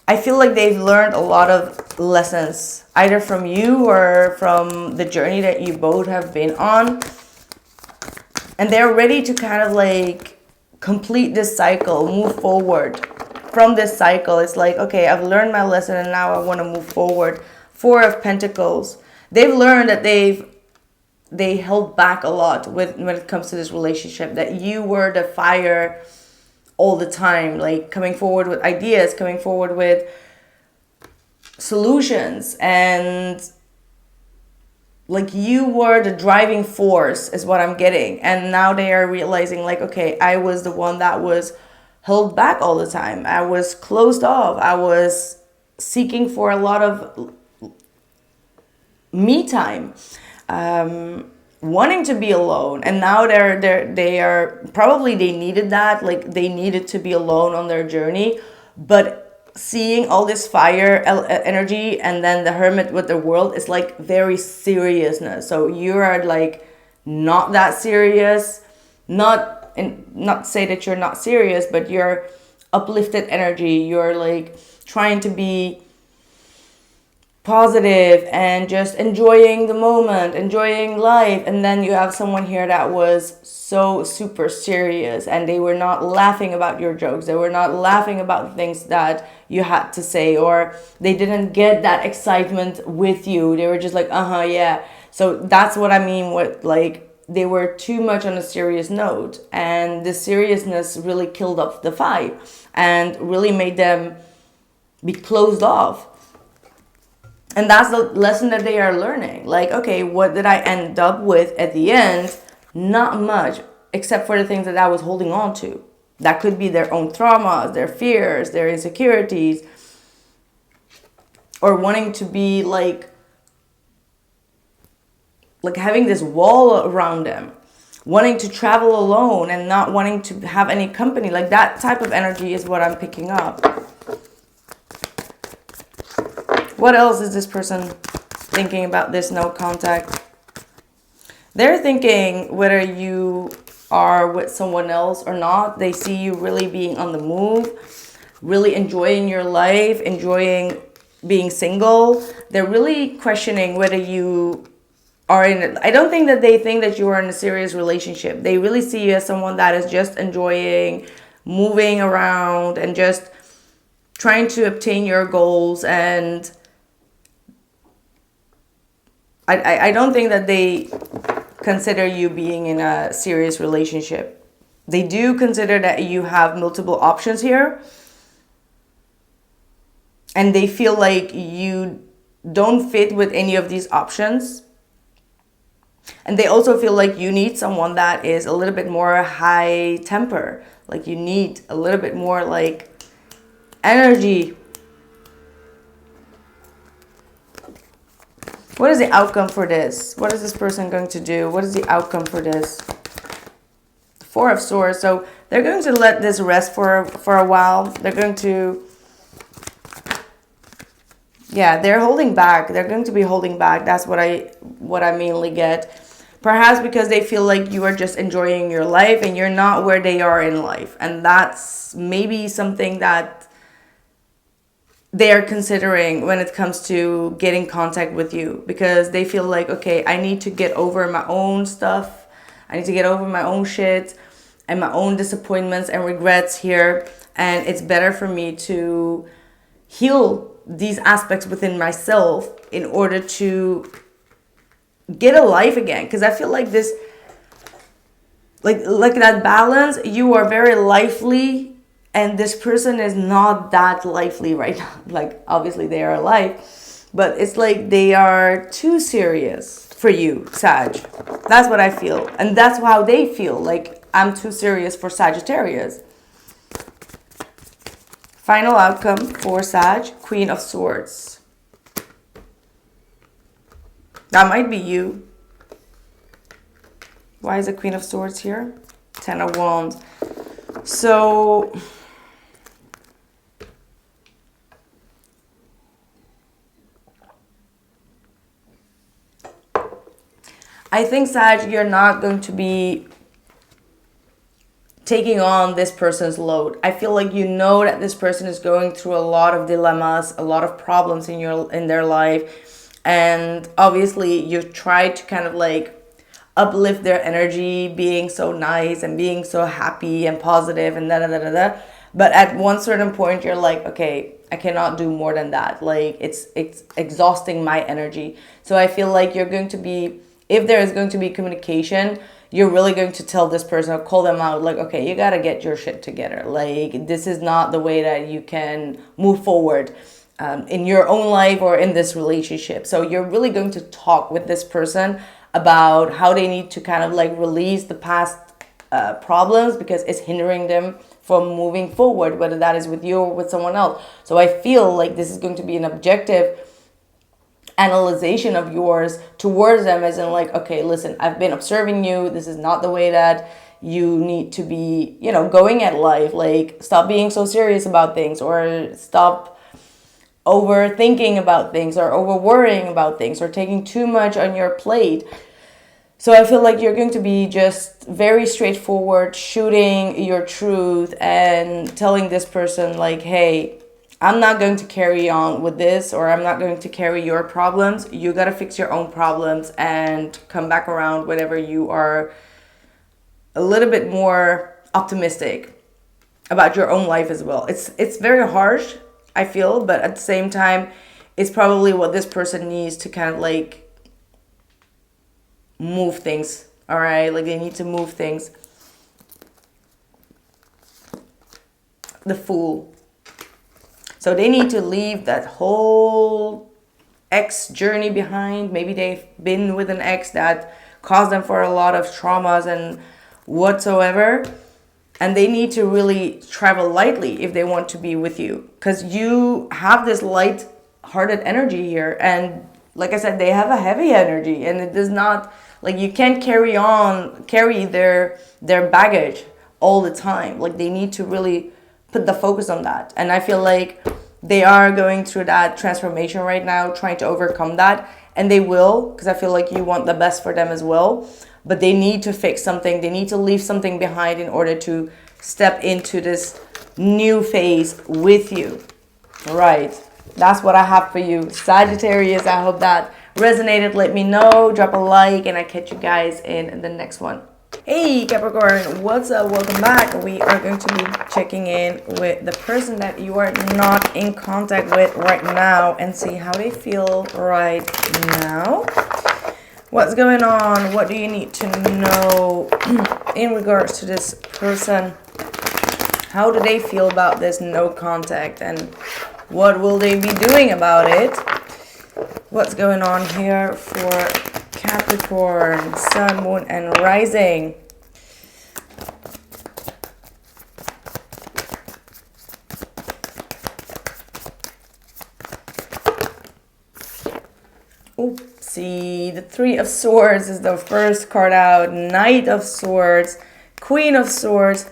I feel like they've learned a lot of lessons, either from you or from the journey that you both have been on. And they're ready to kind of like complete this cycle, move forward from this cycle. It's like, okay, I've learned my lesson and now I want to move forward. Four of Pentacles. They've learned that they held back a lot when it comes to this relationship, that you were the fire all the time, like coming forward with ideas, coming forward with solutions, and like you were the driving force is what I'm getting. And now they are realizing like, okay, I was the one that was held back all the time. I was closed off. I was seeking for a lot of me time, wanting to be alone. And now they are probably, they needed that, like they needed to be alone on their journey. But seeing all this fire energy and then the hermit with the world is like very seriousness. So you are like not that serious, not say that you're not serious, but you're uplifted energy. You're like trying to be positive and just enjoying the moment, enjoying life. And then you have someone here that was so super serious, and they were not laughing about your jokes. They were not laughing about things that you had to say, or they didn't get that excitement with you. They were just like, yeah. So that's what I mean with like, they were too much on a serious note, and the seriousness really killed off the vibe and really made them be closed off. And that's the lesson that they are learning. Like, okay, what did I end up with at the end? Not much, except for the things that I was holding on to. That could be their own traumas, their fears, their insecurities, or wanting to be like having this wall around them, wanting to travel alone and not wanting to have any company. Like that type of energy is what I'm picking up. What else is this person thinking about this no contact? They're thinking whether you are with someone else or not. They see you really being on the move, really enjoying your life, enjoying being single. They're really questioning whether you are in it. I don't think that they think that you are in a serious relationship. They really see you as someone that is just enjoying moving around and just trying to obtain your goals. And I don't think that they consider you being in a serious relationship. They do consider that you have multiple options here. And they feel like you don't fit with any of these options. And they also feel like you need someone that is a little bit more high temper. Like you need a little bit more like energy. What is the outcome for this? What is this person going to do? What is the outcome for this? The Four of Swords. So they're going to let this rest for a while. They're going to, yeah, they're holding back. They're going to be holding back. That's what I mainly get. Perhaps because they feel like you are just enjoying your life and you're not where they are in life. And that's maybe something that they are considering when it comes to getting contact with you, because they feel like, okay, I need to get over my own stuff. I need to get over my own shit and my own disappointments and regrets here. And it's better for me to heal these aspects within myself in order to get a life again. Because I feel like this, like that balance, you are very lively. And this person is not that lively right now. Like, obviously they are alive, but it's like they are too serious for you, Sag. That's what I feel. And that's how they feel. Like, I'm too serious for Sagittarius. Final outcome for Sag, Queen of Swords. That might be you. Why is the Queen of Swords here? Ten of Wands. So I think, Sag, you're not going to be taking on this person's load. I feel like you know that this person is going through a lot of dilemmas, a lot of problems in their life. And obviously you've tried to kind of like uplift their energy, being so nice and being so happy and positive and da-da-da-da-da. But at one certain point, you're like, okay, I cannot do more than that. Like, it's exhausting my energy. So I feel like you're going to be, if there is going to be communication, you're really going to tell this person or call them out like, okay, you got to get your shit together. Like, this is not the way that you can move forward. in your own life or in this relationship. So you're really going to talk with this person about how they need to kind of like release the past problems, because it's hindering them from moving forward, whether that is with you or with someone else. So I feel like this is going to be an objective analyzation of yours towards them, as in like, okay, listen, I've been observing you. This is not the way that you need to be, you know, going at life. Like, stop being so serious about things, or stop overthinking about things, or over worrying about things, or taking too much on your plate. So I feel like you're going to be just very straightforward, shooting your truth and telling this person like, hey, I'm not going to carry on with this, or I'm not going to carry your problems. You got to fix your own problems and come back around whenever you are a little bit more optimistic about your own life as well. It's very harsh, I feel, but at the same time, it's probably what this person needs to kind of like move things. All right, like they need to move things. The Fool. So they need to leave that whole ex journey behind. Maybe they've been with an ex that caused them for a lot of traumas and whatsoever. And they need to really travel lightly if they want to be with you. Because you have this light-hearted energy here. And like I said, they have a heavy energy. And it does not, like, you can't carry their baggage all the time. Like, they need to really put the focus on that. And I feel like they are going through that transformation right now, trying to overcome that. And they will, because I feel like you want the best for them as well. But they need to fix something. They need to leave something behind in order to step into this new phase with you. All right. That's what I have for you, Sagittarius. I hope that resonated. Let me know. Drop a like, and I catch you guys in the next one. Hey Capricorn, what's up? Welcome back. We are going to be checking in with the person that you are not in contact with right now and see how they feel right now. What's going on? What do you need to know in regards to this person? How do they feel about this no contact, and what will they be doing about it? What's going on here for Capricorn, Sun, Moon, and Rising? Oopsie, the Three of Swords is the first card out. Knight of Swords, Queen of Swords,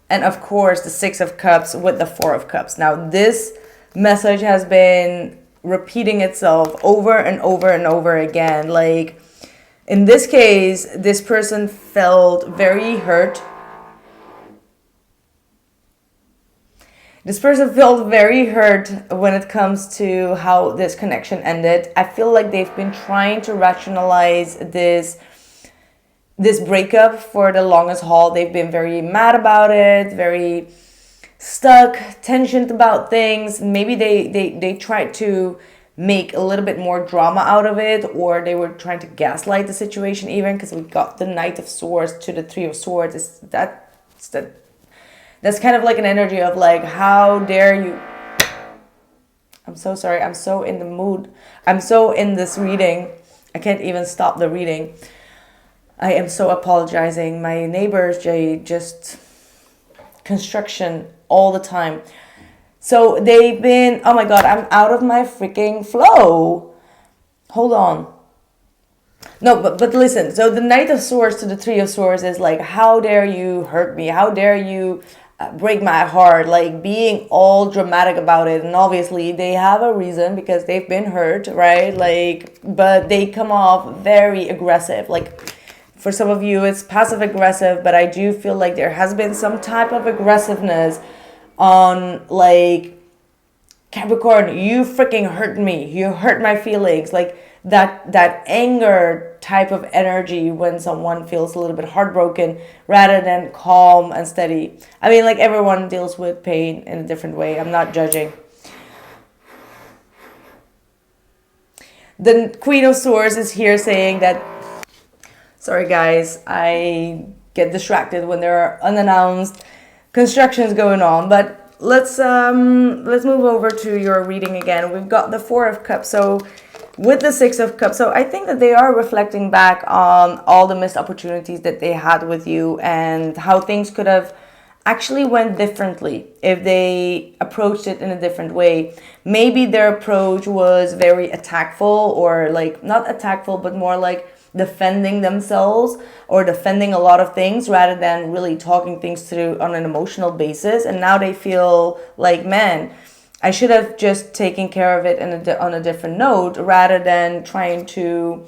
and of course the Six of Cups with the Four of Cups. Now this message has been repeating itself over and over and over again. Like, in this case, this person felt very hurt. This person felt very hurt when it comes to how this connection ended. I feel like they've been trying to rationalize this breakup for the longest haul. They've been very mad about it, very stuck, tensioned about things. Maybe they tried to make a little bit more drama out of it, or they were trying to gaslight the situation even, because we got the Knight of Swords to the Three of Swords. That's kind of like an energy of like, how dare you. I'm so sorry. I'm so in the mood. I'm so in this reading. I can't even stop the reading. I am so apologizing. My neighbors, just construction all the time. So they've been, oh my God, I'm out of my freaking flow. Hold on. No, but listen. So the Knight of Swords to the Three of Swords is like, how dare you hurt me? How dare you break my heart? Like, being all dramatic about it. And obviously they have a reason, because they've been hurt, right? Like, but they come off very aggressive. Like, for some of you, it's passive aggressive, but I do feel like there has been some type of aggressiveness on, like, Capricorn, you freaking hurt me. You hurt my feelings. Like, that anger type of energy when someone feels a little bit heartbroken, rather than calm and steady. I mean, like, everyone deals with pain in a different way. I'm not judging. The Queen of Swords is here saying that, sorry guys, I get distracted when there are unannounced constructions going on, but let's move over to your reading again. We've got the Four of Cups. So with the Six of Cups, so I think that they are reflecting back on all the missed opportunities that they had with you and how things could have actually went differently if they approached it in a different way. Maybe their approach was very attackful, or like not attackful, but more like defending themselves or defending a lot of things rather than really talking things through on an emotional basis. And now they feel like, man, I should have just taken care of it on a different note rather than trying to,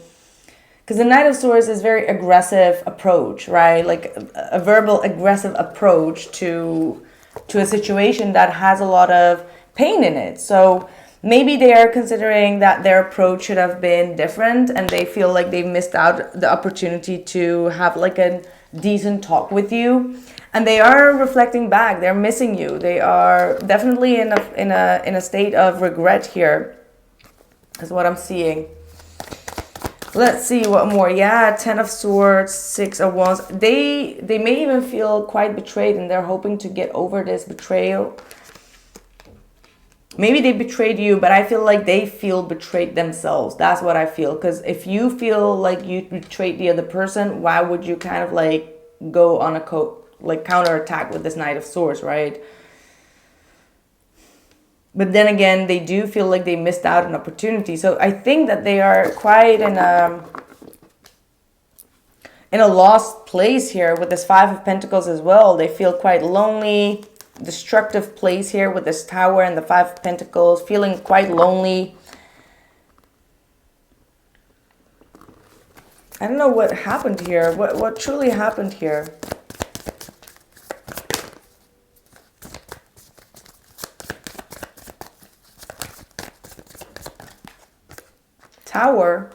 because the Knight of Swords is very aggressive approach, right? Like a verbal aggressive approach to a situation that has a lot of pain in it. So maybe they are considering that their approach should have been different, and they feel like they missed out the opportunity to have like a decent talk with you. And they are reflecting back. They're missing you. They are definitely in a state of regret here, is what I'm seeing. Let's see what more. Yeah, Ten of Swords, Six of Wands. They may even feel quite betrayed, and they're hoping to get over this betrayal. Maybe they betrayed you, but I feel like they feel betrayed themselves. That's what I feel. Because if you feel like you betrayed the other person, why would you kind of like go on a counterattack with this Knight of Swords, right? But then again, they do feel like they missed out an opportunity. So I think that they are quite in a lost place here with this Five of Pentacles as well. They feel quite lonely, destructive place here with this Tower and the Five of Pentacles, feeling quite lonely. I don't know what happened here. What truly happened here? Tower.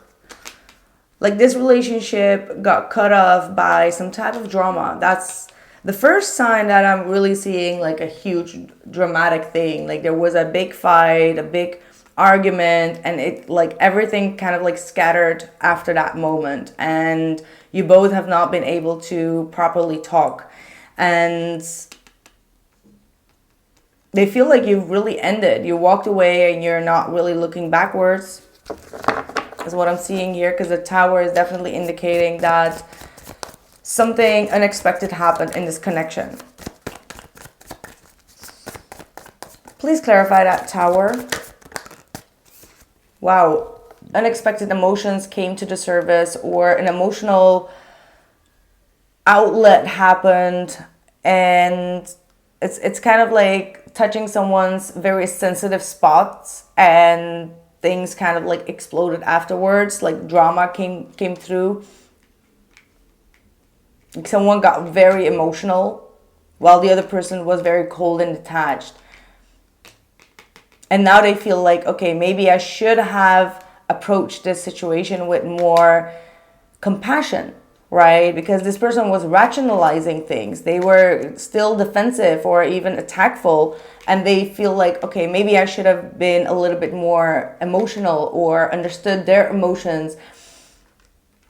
Like this relationship got cut off by some type of drama. That's the first sign that I'm really seeing like a huge dramatic thing. Like there was a big fight, a big argument, and it like everything kind of like scattered after that moment. And you both have not been able to properly talk. And they feel like you've really ended. You walked away and you're not really looking backwards. Is what I'm seeing here, because the Tower is definitely indicating that something unexpected happened in this connection. Please clarify that, Tower. Wow. Unexpected emotions came to the surface, or an emotional outlet happened, and it's kind of like touching someone's very sensitive spots, and things kind of like exploded afterwards, like drama came through. Like someone got very emotional while the other person was very cold and detached. And now they feel like, okay, maybe I should have approached this situation with more compassion, right? Because this person was rationalizing things. They were still defensive or even attackful. And they feel like, okay, maybe I should have been a little bit more emotional or understood their emotions.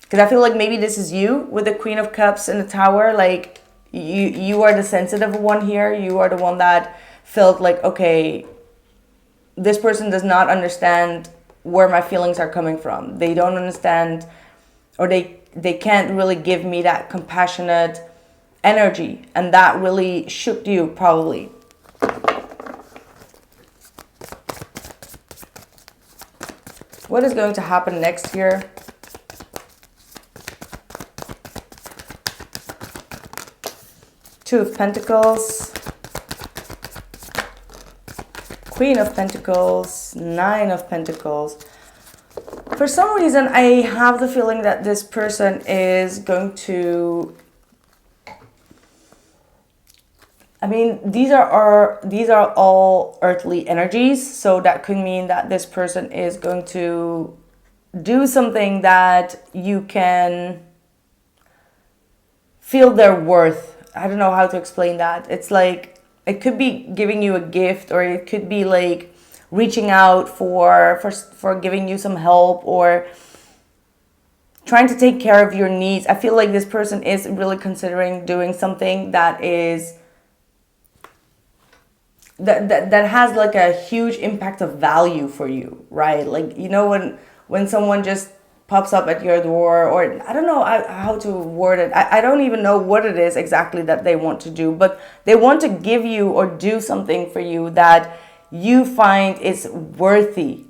Because I feel like maybe this is you with the Queen of Cups in the Tower. Like you are the sensitive one here. You are the one that felt like, okay, this person does not understand where my feelings are coming from. They don't understand, or they can't really give me that compassionate energy. And that really shook you probably. What is going to happen next here? Two of Pentacles, Queen of Pentacles, Nine of Pentacles. For some reason, I have the feeling that this person is going to... I mean, these are all earthly energies, so that could mean that this person is going to do something that you can feel their worth. I don't know how to explain that. It's like, it could be giving you a gift, or it could be like reaching out for giving you some help, or trying to take care of your needs. I feel like this person is really considering doing something that is that has like a huge impact of value for you, right? Like, you know, when someone just pops up at your door, or I don't know how to word it. I don't even know what it is exactly that they want to do, but they want to give you or do something for you that you find is worthy.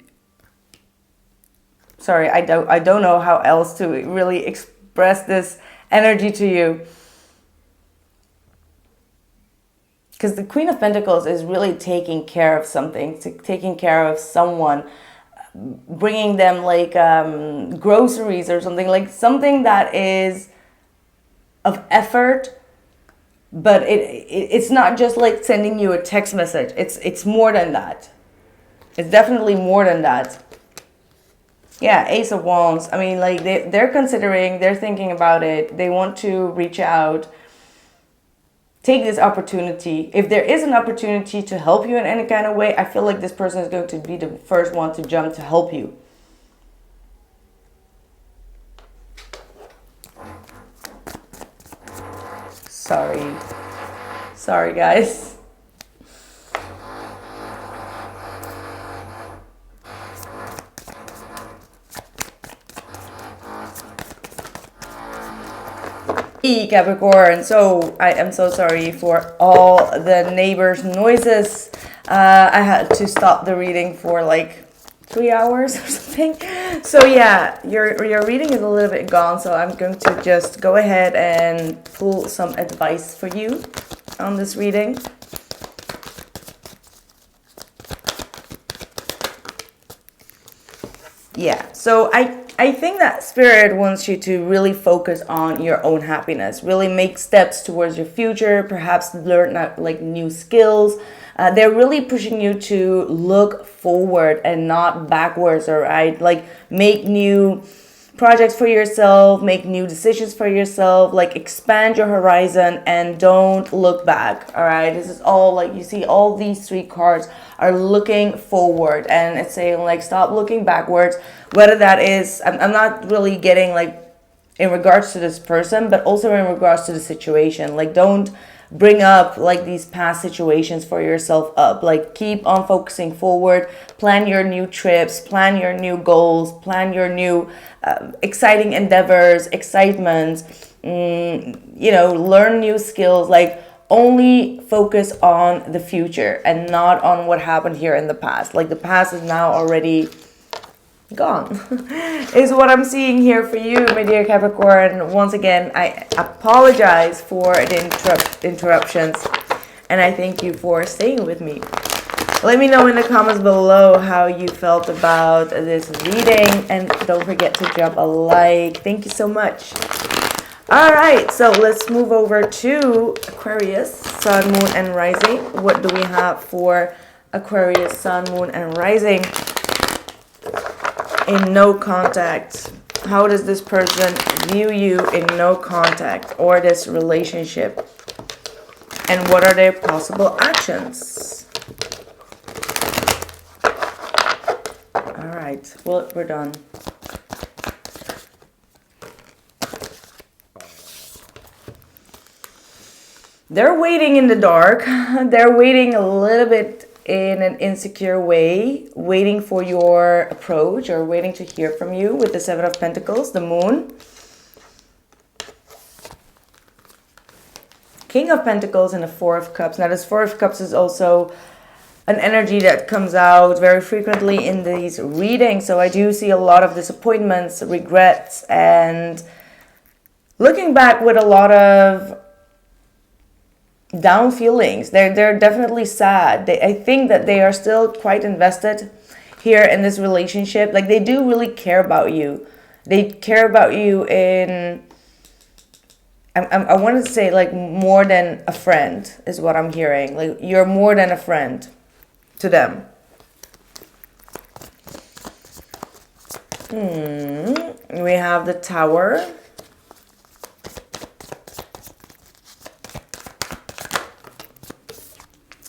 Sorry, I don't know how else to really express this energy to you. Because the Queen of Pentacles is really taking care of something, taking care of someone, bringing them like groceries or something, like something that is of effort, but it's not just like sending you a text message. It's more than that. It's definitely more than that. Yeah, Ace of Wands. I mean, like they're considering, they're thinking about it. They want to reach out. Take this opportunity. If there is an opportunity to help you in any kind of way, I feel like this person is going to be the first one to jump to help you. Sorry guys. Capricorn, so I am so sorry for all the neighbors' noises. I had to stop the reading for like 3 hours or something. So yeah, your reading is a little bit gone, so I'm going to just go ahead and pull some advice for you on this reading. Yeah, so I think that Spirit wants you to really focus on your own happiness, really make steps towards your future, perhaps learn like new skills. They're really pushing you to look forward and not backwards, all right? Like make new projects for yourself, make new decisions for yourself, like expand your horizon and don't look back, all right? This is all like, you see all these 3 cards are looking forward, and it's saying like stop looking backwards. Whether that is, I'm not really getting like in regards to this person, but also in regards to the situation. Like don't bring up like these past situations for yourself up. Like keep on focusing forward, plan your new trips, plan your new goals, plan your new exciting endeavors, excitements, you know, learn new skills. Like only focus on the future and not on what happened here in the past. Like the past is now already gone is what I'm seeing here for you, my dear Capricorn. Once again, I apologize for the interruptions, and I thank you for staying with me. Let me know in the comments below how you felt about this reading, and don't forget to drop a like. Thank you so much. All right, so let's move over to Aquarius, Sun, Moon, and Rising. What do we have for Aquarius, Sun, Moon, and Rising? In no contact. How does this person view you in no contact or this relationship? And what are their possible actions? All right, well, we're done. They're waiting in the dark. They're waiting a little bit in an insecure way, waiting for your approach or waiting to hear from you with the 7 of Pentacles, the Moon. King of Pentacles and the 4 of Cups. Now this 4 of Cups is also an energy that comes out very frequently in these readings. So I do see a lot of disappointments, regrets, and looking back with a lot of down feelings. They're definitely sad. I think that they are still quite invested here in this relationship. Like they do really care about you. They care about you in, I want to say like more than a friend is what I'm hearing. Like you're more than a friend to them. We have the Tower.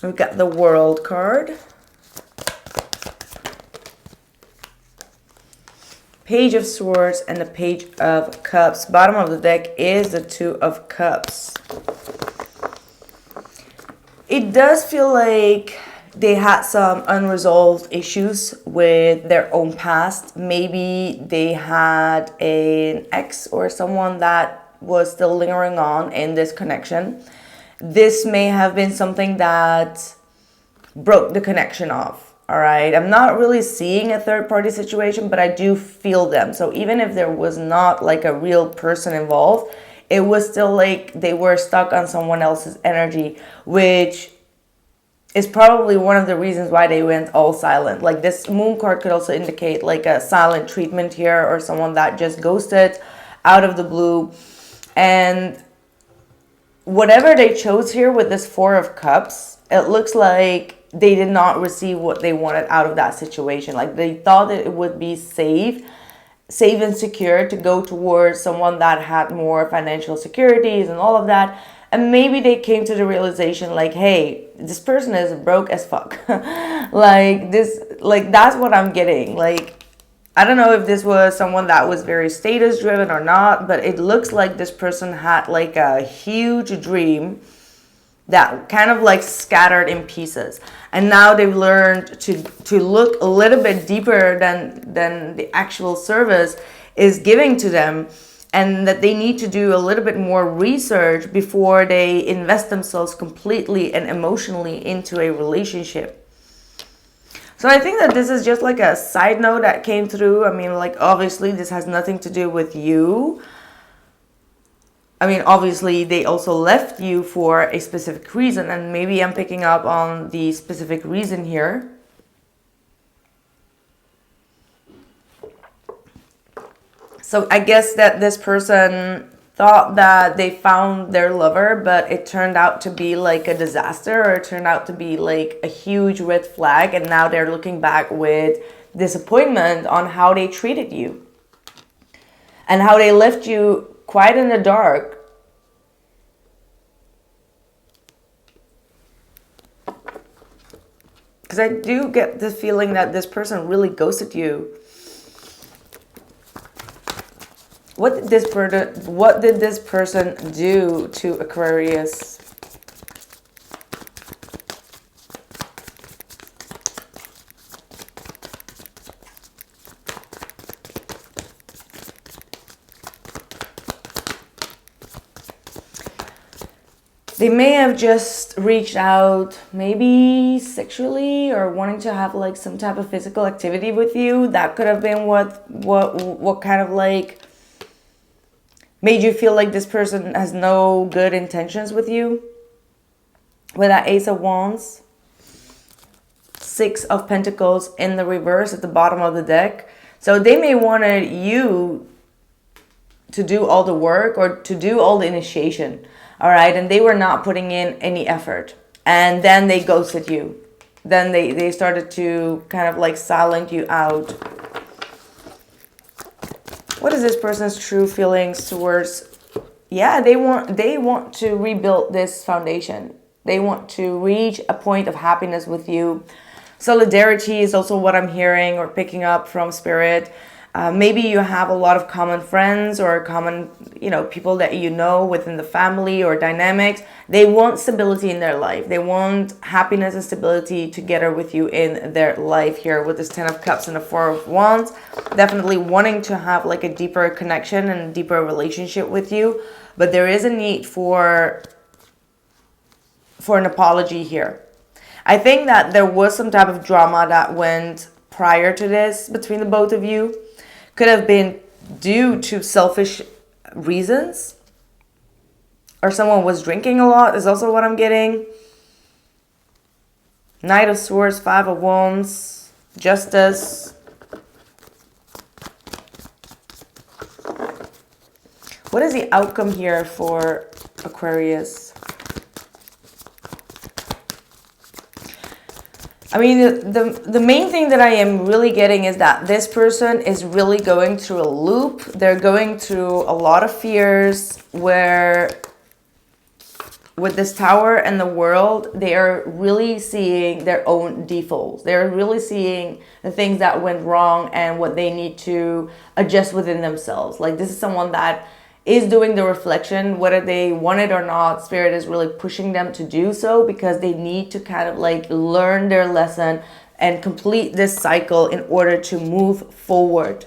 We've got the World card. Page of Swords and the Page of Cups. Bottom of the deck is the 2 of Cups. It does feel like they had some unresolved issues with their own past. Maybe they had an ex or someone that was still lingering on in this connection. This may have been something that broke the connection off. All right. I'm not really seeing a third party situation, but I do feel them. So even if there was not like a real person involved, it was still like they were stuck on someone else's energy, which is probably one of the reasons why they went all silent. Like this moon card could also indicate like a silent treatment here, or someone that just ghosted out of the blue. And whatever they chose here with this Four of Cups, it looks like they did not receive what they wanted out of that situation. Like they thought that it would be safe and secure to go towards someone that had more financial securities and all of that. And maybe they came to the realization like, hey, this person is broke as fuck. Like this, like that's what I'm getting. Like, I don't know if this was someone that was very status driven or not, but it looks like this person had like a huge dream that kind of like scattered in pieces. And now they've learned to look a little bit deeper than the actual service is giving to them. And that they need to do a little bit more research before they invest themselves completely and emotionally into a relationship. So I think that this is just like a side note that came through. I mean, like, obviously this has nothing to do with you. I mean, obviously they also left you for a specific reason, and maybe I'm picking up on the specific reason here. So I guess that this person thought that they found their lover, but it turned out to be like a disaster, or it turned out to be like a huge red flag. And now they're looking back with disappointment on how they treated you and how they left you quite in the dark. Because I do get the feeling that this person really ghosted you. What did this person do to Aquarius? They may have just reached out, maybe sexually, or wanting to have like some type of physical activity with you. That could have been what kind of like made you feel like this person has no good intentions with you. With that Ace of Wands, Six of Pentacles in the reverse at the bottom of the deck. So they may wanted you to do all the work or to do all the initiation. All right. And they were not putting in any effort. And then they ghosted you. Then they started to kind of like silent you out. What is this person's true feelings towards? Yeah, they want to rebuild this foundation. They want to reach a point of happiness with you. Solidarity is also what I'm hearing or picking up from Spirit. Maybe you have a lot of common friends or common, people that you know within the family or dynamics. They want stability in their life. They want happiness and stability together with you in their life here with this 10 of Cups and the 4 of Wands. Definitely wanting to have like a deeper connection and a deeper relationship with you. But there is a need for an apology here. I think that there was some type of drama that went prior to this between the both of you. Could have been due to selfish reasons, or someone was drinking a lot is also what I'm getting. Knight of Swords, 5 of Wands, Justice. What is the outcome here for Aquarius? I mean, the main thing that I am really getting is that this person is really going through a loop. They're going through a lot of fears where with this Tower and the World, they are really seeing their own defaults. They're really seeing the things that went wrong and what they need to adjust within themselves. Like this is someone that is doing the reflection, whether they want it or not. Spirit is really pushing them to do so because they need to kind of like learn their lesson and complete this cycle in order to move forward.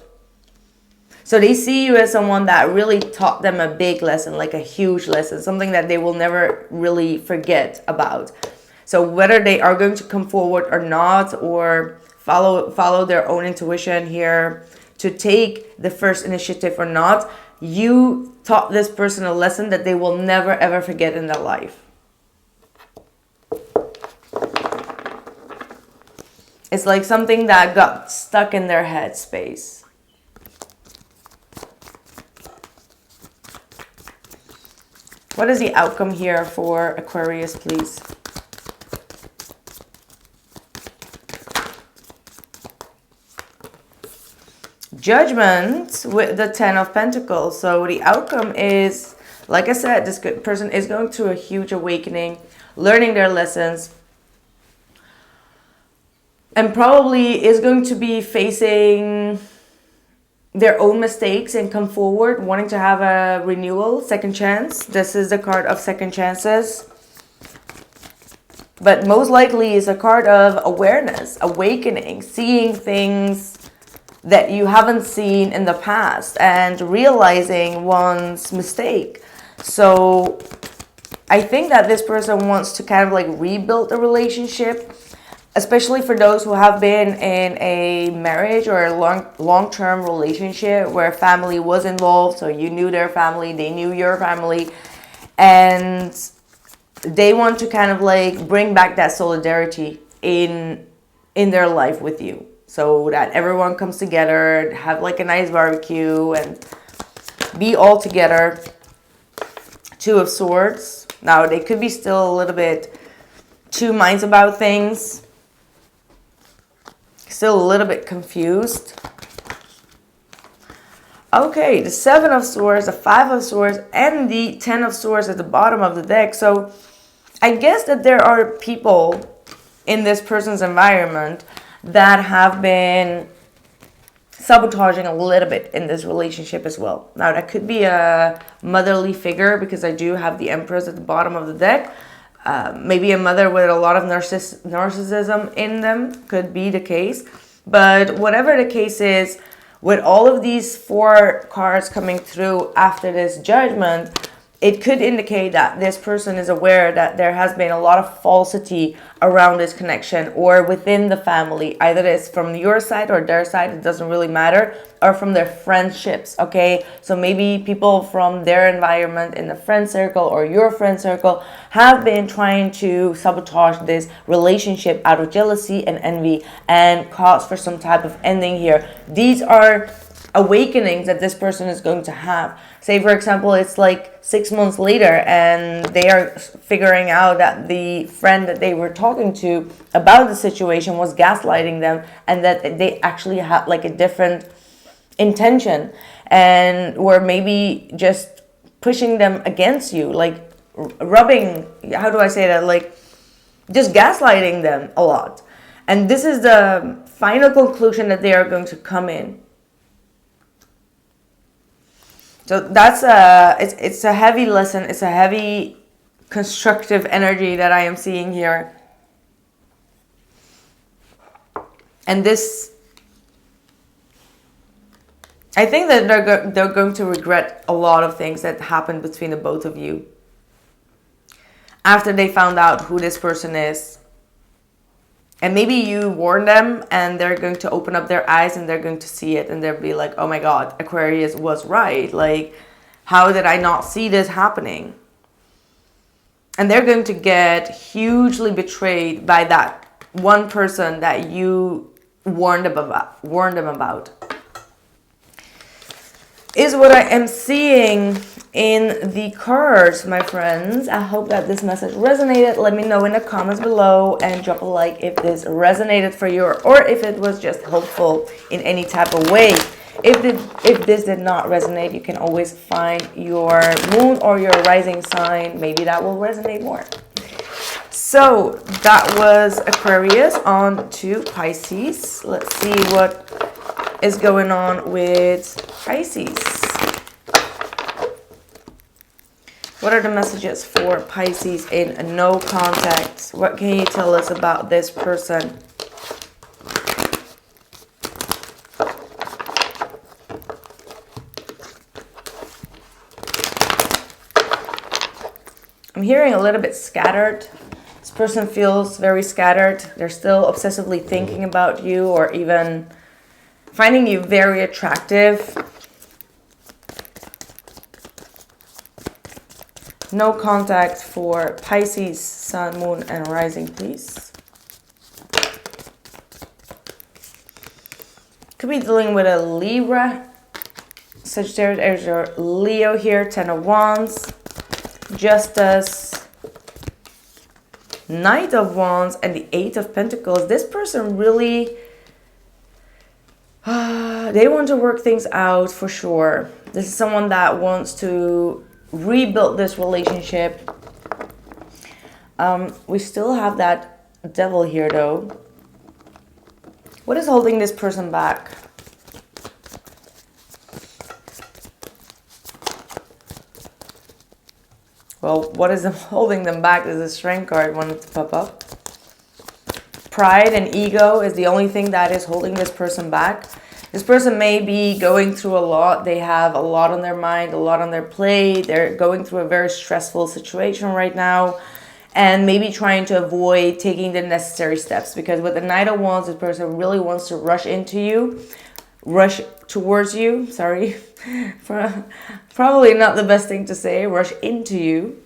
So they see you as someone that really taught them a big lesson, like a huge lesson, something that they will never really forget about. So whether they are going to come forward or not, or follow their own intuition here to take the first initiative or not, you taught this person a lesson that they will never ever forget in their life. It's like something that got stuck in their head space. What is the outcome here for Aquarius, please? Judgment with the 10 of Pentacles. So the outcome is, like I said, this person is going through a huge awakening, learning their lessons, and probably is going to be facing their own mistakes and come forward, wanting to have a renewal, second chance. This is the card of second chances. But most likely is a card of awareness, awakening, seeing things that you haven't seen in the past and realizing one's mistake. So I think that this person wants to kind of like rebuild the relationship, especially for those who have been in a marriage or a long-term relationship where family was involved. So you knew their family, they knew your family, and they want to kind of like bring back that solidarity in their life with you, so that everyone comes together, have like a nice barbecue and be all together. Two of Swords. Now they could be still a little bit two minds about things, still a little bit confused. Okay, the Seven of Swords, the Five of Swords, and the 10 of Swords at the bottom of the deck. So I guess that there are people in this person's environment that have been sabotaging a little bit in this relationship as well. Now that could be a motherly figure, because I do have the Empress at the bottom of the deck. Maybe a mother with a lot of narcissism in them, could be the case. But whatever the case is, with all of these four cards coming through after this judgment, it could indicate that this person is aware that there has been a lot of falsity around this connection, or within the family. Either it's from your side or their side, it doesn't really matter, or from their friendships, okay? So maybe people from their environment in the friend circle or your friend circle have been trying to sabotage this relationship out of jealousy and envy and cause for some type of ending here. These are awakenings that this person is going to have. Say, for example, it's like 6 months later and they are figuring out that the friend that they were talking to about the situation was gaslighting them, and that they actually had like a different intention and were maybe just pushing them against you, like rubbing, how do I say that, like just gaslighting them a lot. And this is the final conclusion that they are going to come in. So that's it's a heavy lesson. It's a heavy constructive energy that I am seeing here. And this, I think that they're going to regret a lot of things that happened between the both of you after they found out who this person is. And maybe you warn them and they're going to open up their eyes and they're going to see it and they'll be like, oh my God, Aquarius was right. Like, how did I not see this happening? And they're going to get hugely betrayed by that one person that you warned them about. Is what I am seeing in the cards, my friends. I hope that this message resonated. Let me know in the comments below and drop a like if this resonated for you, or if it was just helpful in any type of way. If this did not resonate, you can always find your moon or your rising sign. Maybe that will resonate more. So that was Aquarius. On to Pisces. Let's see what is going on with Pisces. What are the messages for Pisces in no contact? What can you tell us about this person? I'm hearing a little bit scattered. This person feels very scattered. They're still obsessively thinking about you or even finding you very attractive. No contact for Pisces, Sun, Moon, and Rising, please. Could be dealing with a Libra, Sagittarius, Aries, or Leo here. 10 of Wands, Justice, Knight of Wands, and the 8 of Pentacles. This person really, they want to work things out for sure. This is someone that wants to rebuild this relationship. We still have that Devil here though. What is holding this person back? Well, what is holding them back is the Strength card wanted to pop up. Pride and ego is the only thing that is holding this person back. This person may be going through a lot. They have a lot on their mind, a lot on their plate. They're going through a very stressful situation right now and maybe trying to avoid taking the necessary steps, because with the Knight of Wands, this person really wants to rush into you, rush towards you. Sorry, probably not the best thing to say, rush into you.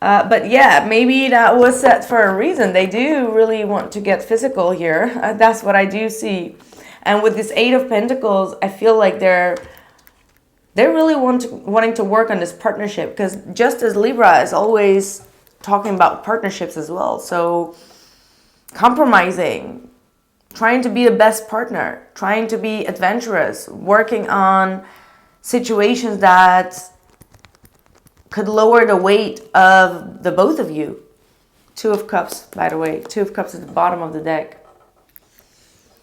But yeah, maybe that was set for a reason. They do really want to get physical here. That's what I do see. And with this 8 of Pentacles, I feel like they're really wanting to work on this partnership, because just as Libra is always talking about partnerships as well. So compromising, trying to be the best partner, trying to be adventurous, working on situations that could lower the weight of the both of you. 2 of Cups, by the way. 2 of Cups at the bottom of the deck.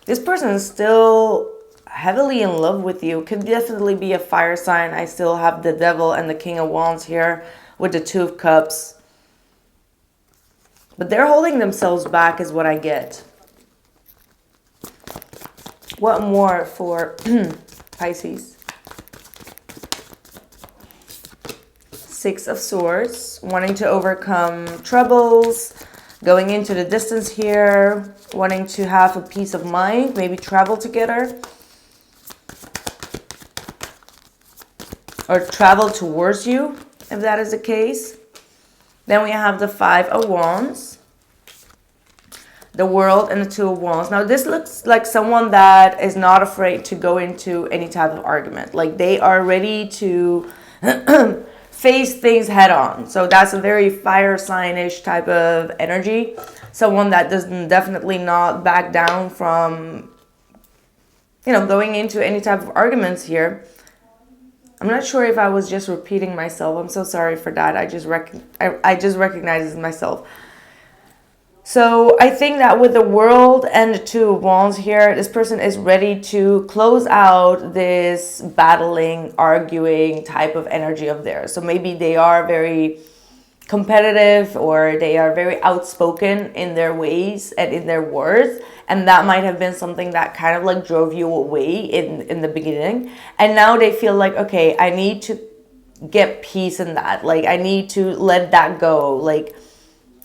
This person is still heavily in love with you. Could definitely be a fire sign. I still have the Devil and the King of Wands here with the 2 of Cups. But they're holding themselves back is what I get. What more for Pisces? 6 of Swords, wanting to overcome troubles, going into the distance here, wanting to have a peace of mind, maybe travel together. Or travel towards you, if that is the case. Then we have the 5 of Wands, the World, and the 2 of Wands. Now this looks like someone that is not afraid to go into any type of argument. Like they are ready to face things head on. So that's a very fire sign-ish type of energy. Someone that doesn't definitely not back down from, you know, going into any type of arguments here. I'm not sure if I was just repeating myself. I'm so sorry for that. I just recognize it myself. So I think that with the World and the 2 of Wands here, this person is ready to close out this battling, arguing type of energy of theirs. So maybe they are very competitive or they are very outspoken in their ways and in their words. And that might have been something that kind of like drove you away in the beginning. And now they feel like, okay, I need to get peace in that. Like I need to let that go. Like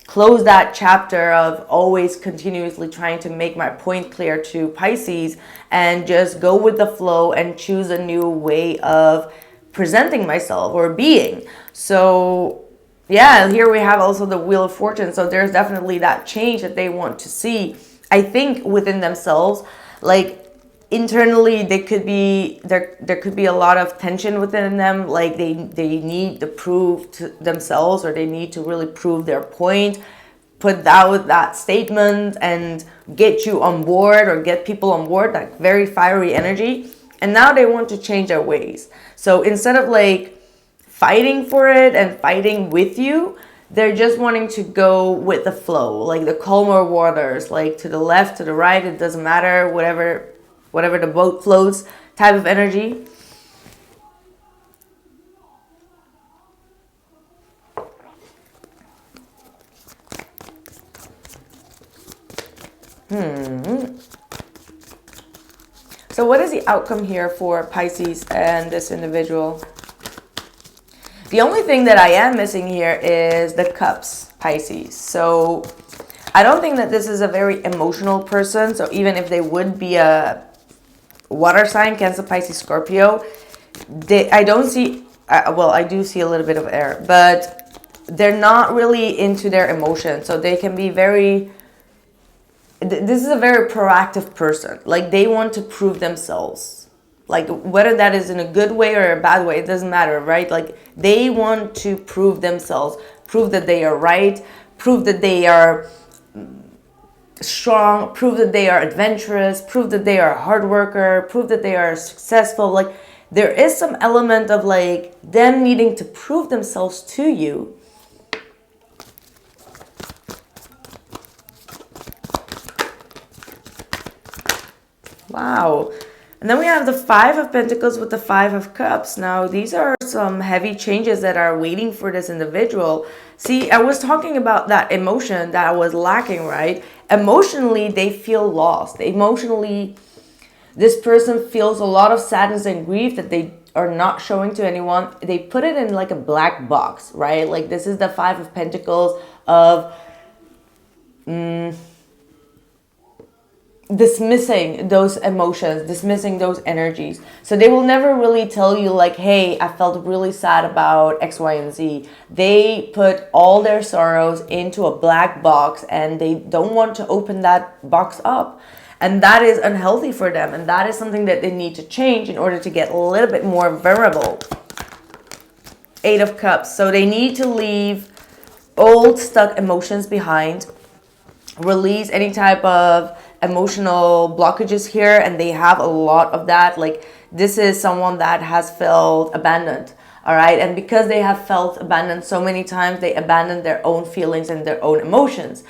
close that chapter of always continuously trying to make my point clear to Pisces and just go with the flow and choose a new way of presenting myself or being. So yeah, here we have also the Wheel of Fortune. So there's definitely that change that they want to see. I think within themselves, like internally, they could be there could be a lot of tension within them. Like they need to prove to themselves, or they need to really prove their point, put out that statement and get you on board or get people on board, like very fiery energy. And now they want to change their ways. So instead of like fighting for it and fighting with you, they're just wanting to go with the flow, like the calmer waters, like to the left, to the right, it doesn't matter, whatever the boat floats type of energy. So what is the outcome here for Pisces and this individual? The only thing that I am missing here is the Cups, Pisces. So I don't think that this is a very emotional person. So even if they would be a water sign, Cancer, Pisces, Scorpio, I don't see, well, I do see a little bit of air, but they're not really into their emotions. So they can be very, this is a very proactive person. Like they want to prove themselves. Like whether that is in a good way or a bad way, it doesn't matter, right? Like they want to prove themselves, prove that they are right, prove that they are strong, prove that they are adventurous, prove that they are a hard worker, prove that they are successful. Like there is some element of like them needing to prove themselves to you. Wow. And then we have the Five of Pentacles with the Five of Cups. Now, these are some heavy changes that are waiting for this individual. See, I was talking about that emotion that I was lacking, right? Emotionally, they feel lost. Emotionally, this person feels a lot of sadness and grief that they are not showing to anyone. They put it in like a black box, right? Like this is the Five of Pentacles of dismissing those emotions, dismissing those energies. So they will never really tell you like, hey, I felt really sad about X, Y, and Z. They put all their sorrows into a black box and they don't want to open that box up. And that is unhealthy for them. And that is something that they need to change in order to get a little bit more vulnerable. Eight of Cups. So they need to leave old stuck emotions behind. Release any type of emotional blockages here, and they have a lot of that. Like this is someone that has felt abandoned, all right? And because they have felt abandoned so many times, they abandon their own feelings and their own emotions,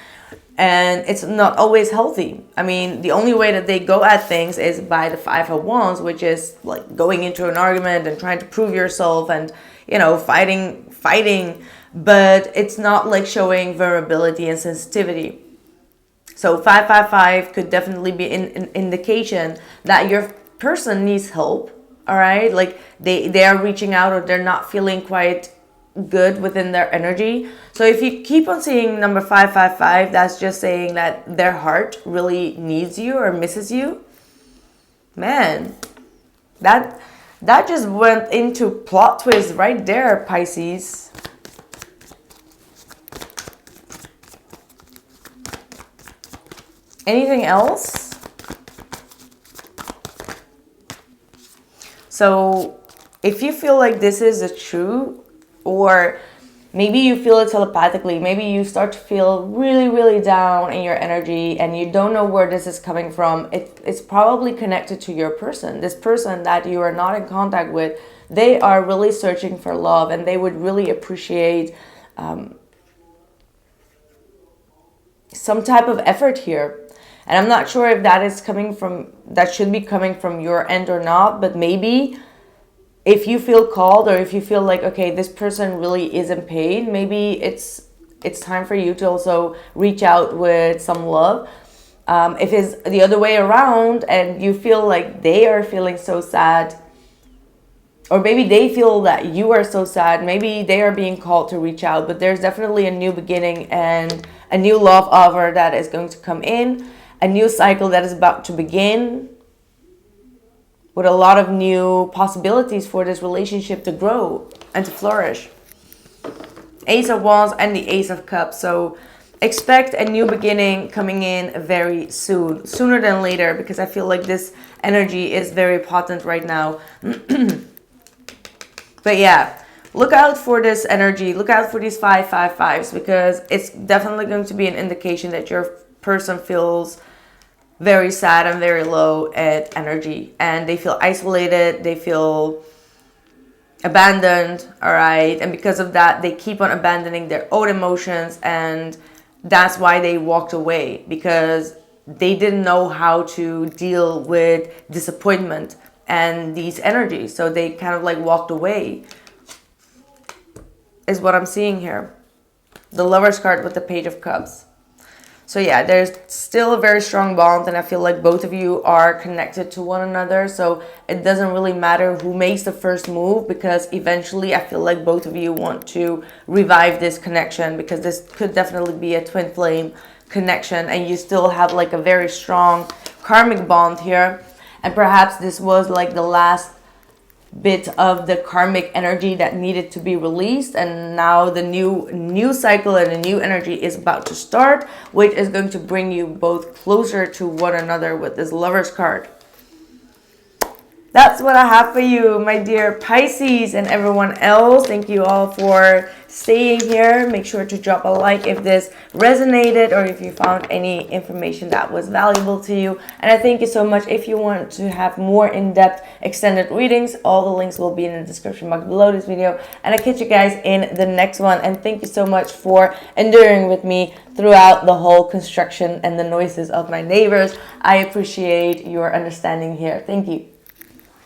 and it's not always healthy. I mean, the only way that they go at things is by the Five of Wands, which is like going into an argument and trying to prove yourself and, you know, fighting, but it's not like showing vulnerability and sensitivity. So 555 could definitely be an indication that your person needs help, all right? Like they are reaching out or they're not feeling quite good within their energy. So if you keep on seeing number 555, that's just saying that their heart really needs you or misses you. Man, that just went into plot twist right there, Pisces. Anything else? So if you feel like this is a true, or maybe you feel it telepathically, maybe you start to feel really, really down in your energy and you don't know where this is coming from, it's probably connected to your person. This person that you are not in contact with, they are really searching for love and they would really appreciate some type of effort here. And I'm not sure if that is coming from, that should be coming from your end or not, but maybe if you feel called or if you feel like, okay, this person really is in pain, maybe it's time for you to also reach out with some love. If it's the other way around and you feel like they are feeling so sad, or maybe they feel that you are so sad, maybe they are being called to reach out, but there's definitely a new beginning and a new love offer that is going to come in. A new cycle that is about to begin with a lot of new possibilities for this relationship to grow and to flourish. Ace of Wands and the Ace of Cups. So expect a new beginning coming in very soon, sooner than later, because I feel like this energy is very potent right now. But yeah, look out for this energy. Look out for these 555s because it's definitely going to be an indication that your person feels very sad and very low at energy, and they feel isolated, they feel abandoned, all right? And because of that, they keep on abandoning their own emotions, and that's why they walked away, because they didn't know how to deal with disappointment and these energies. So they kind of like walked away, is what I'm seeing here. The Lover's card with the Page of Cups. So yeah, there's still a very strong bond, and I feel like both of you are connected to one another. So it doesn't really matter who makes the first move, because eventually I feel like both of you want to revive this connection, because this could definitely be a twin flame connection, and you still have like a very strong karmic bond here. And perhaps this was like the last bit of the karmic energy that needed to be released, and now the new cycle and a new energy is about to start, which is going to bring you both closer to one another with this Lovers card. That's what I have for you, my dear Pisces, and everyone else. Thank you all for staying here. Make sure to drop a like if this resonated, or if you found any information that was valuable to you. And I thank you so much. If you want to have more in-depth extended readings, all the links will be in the description box below this video. And I'll catch you guys in the next one. And thank you so much for enduring with me throughout the whole construction and the noises of my neighbors. I appreciate your understanding here. Thank you.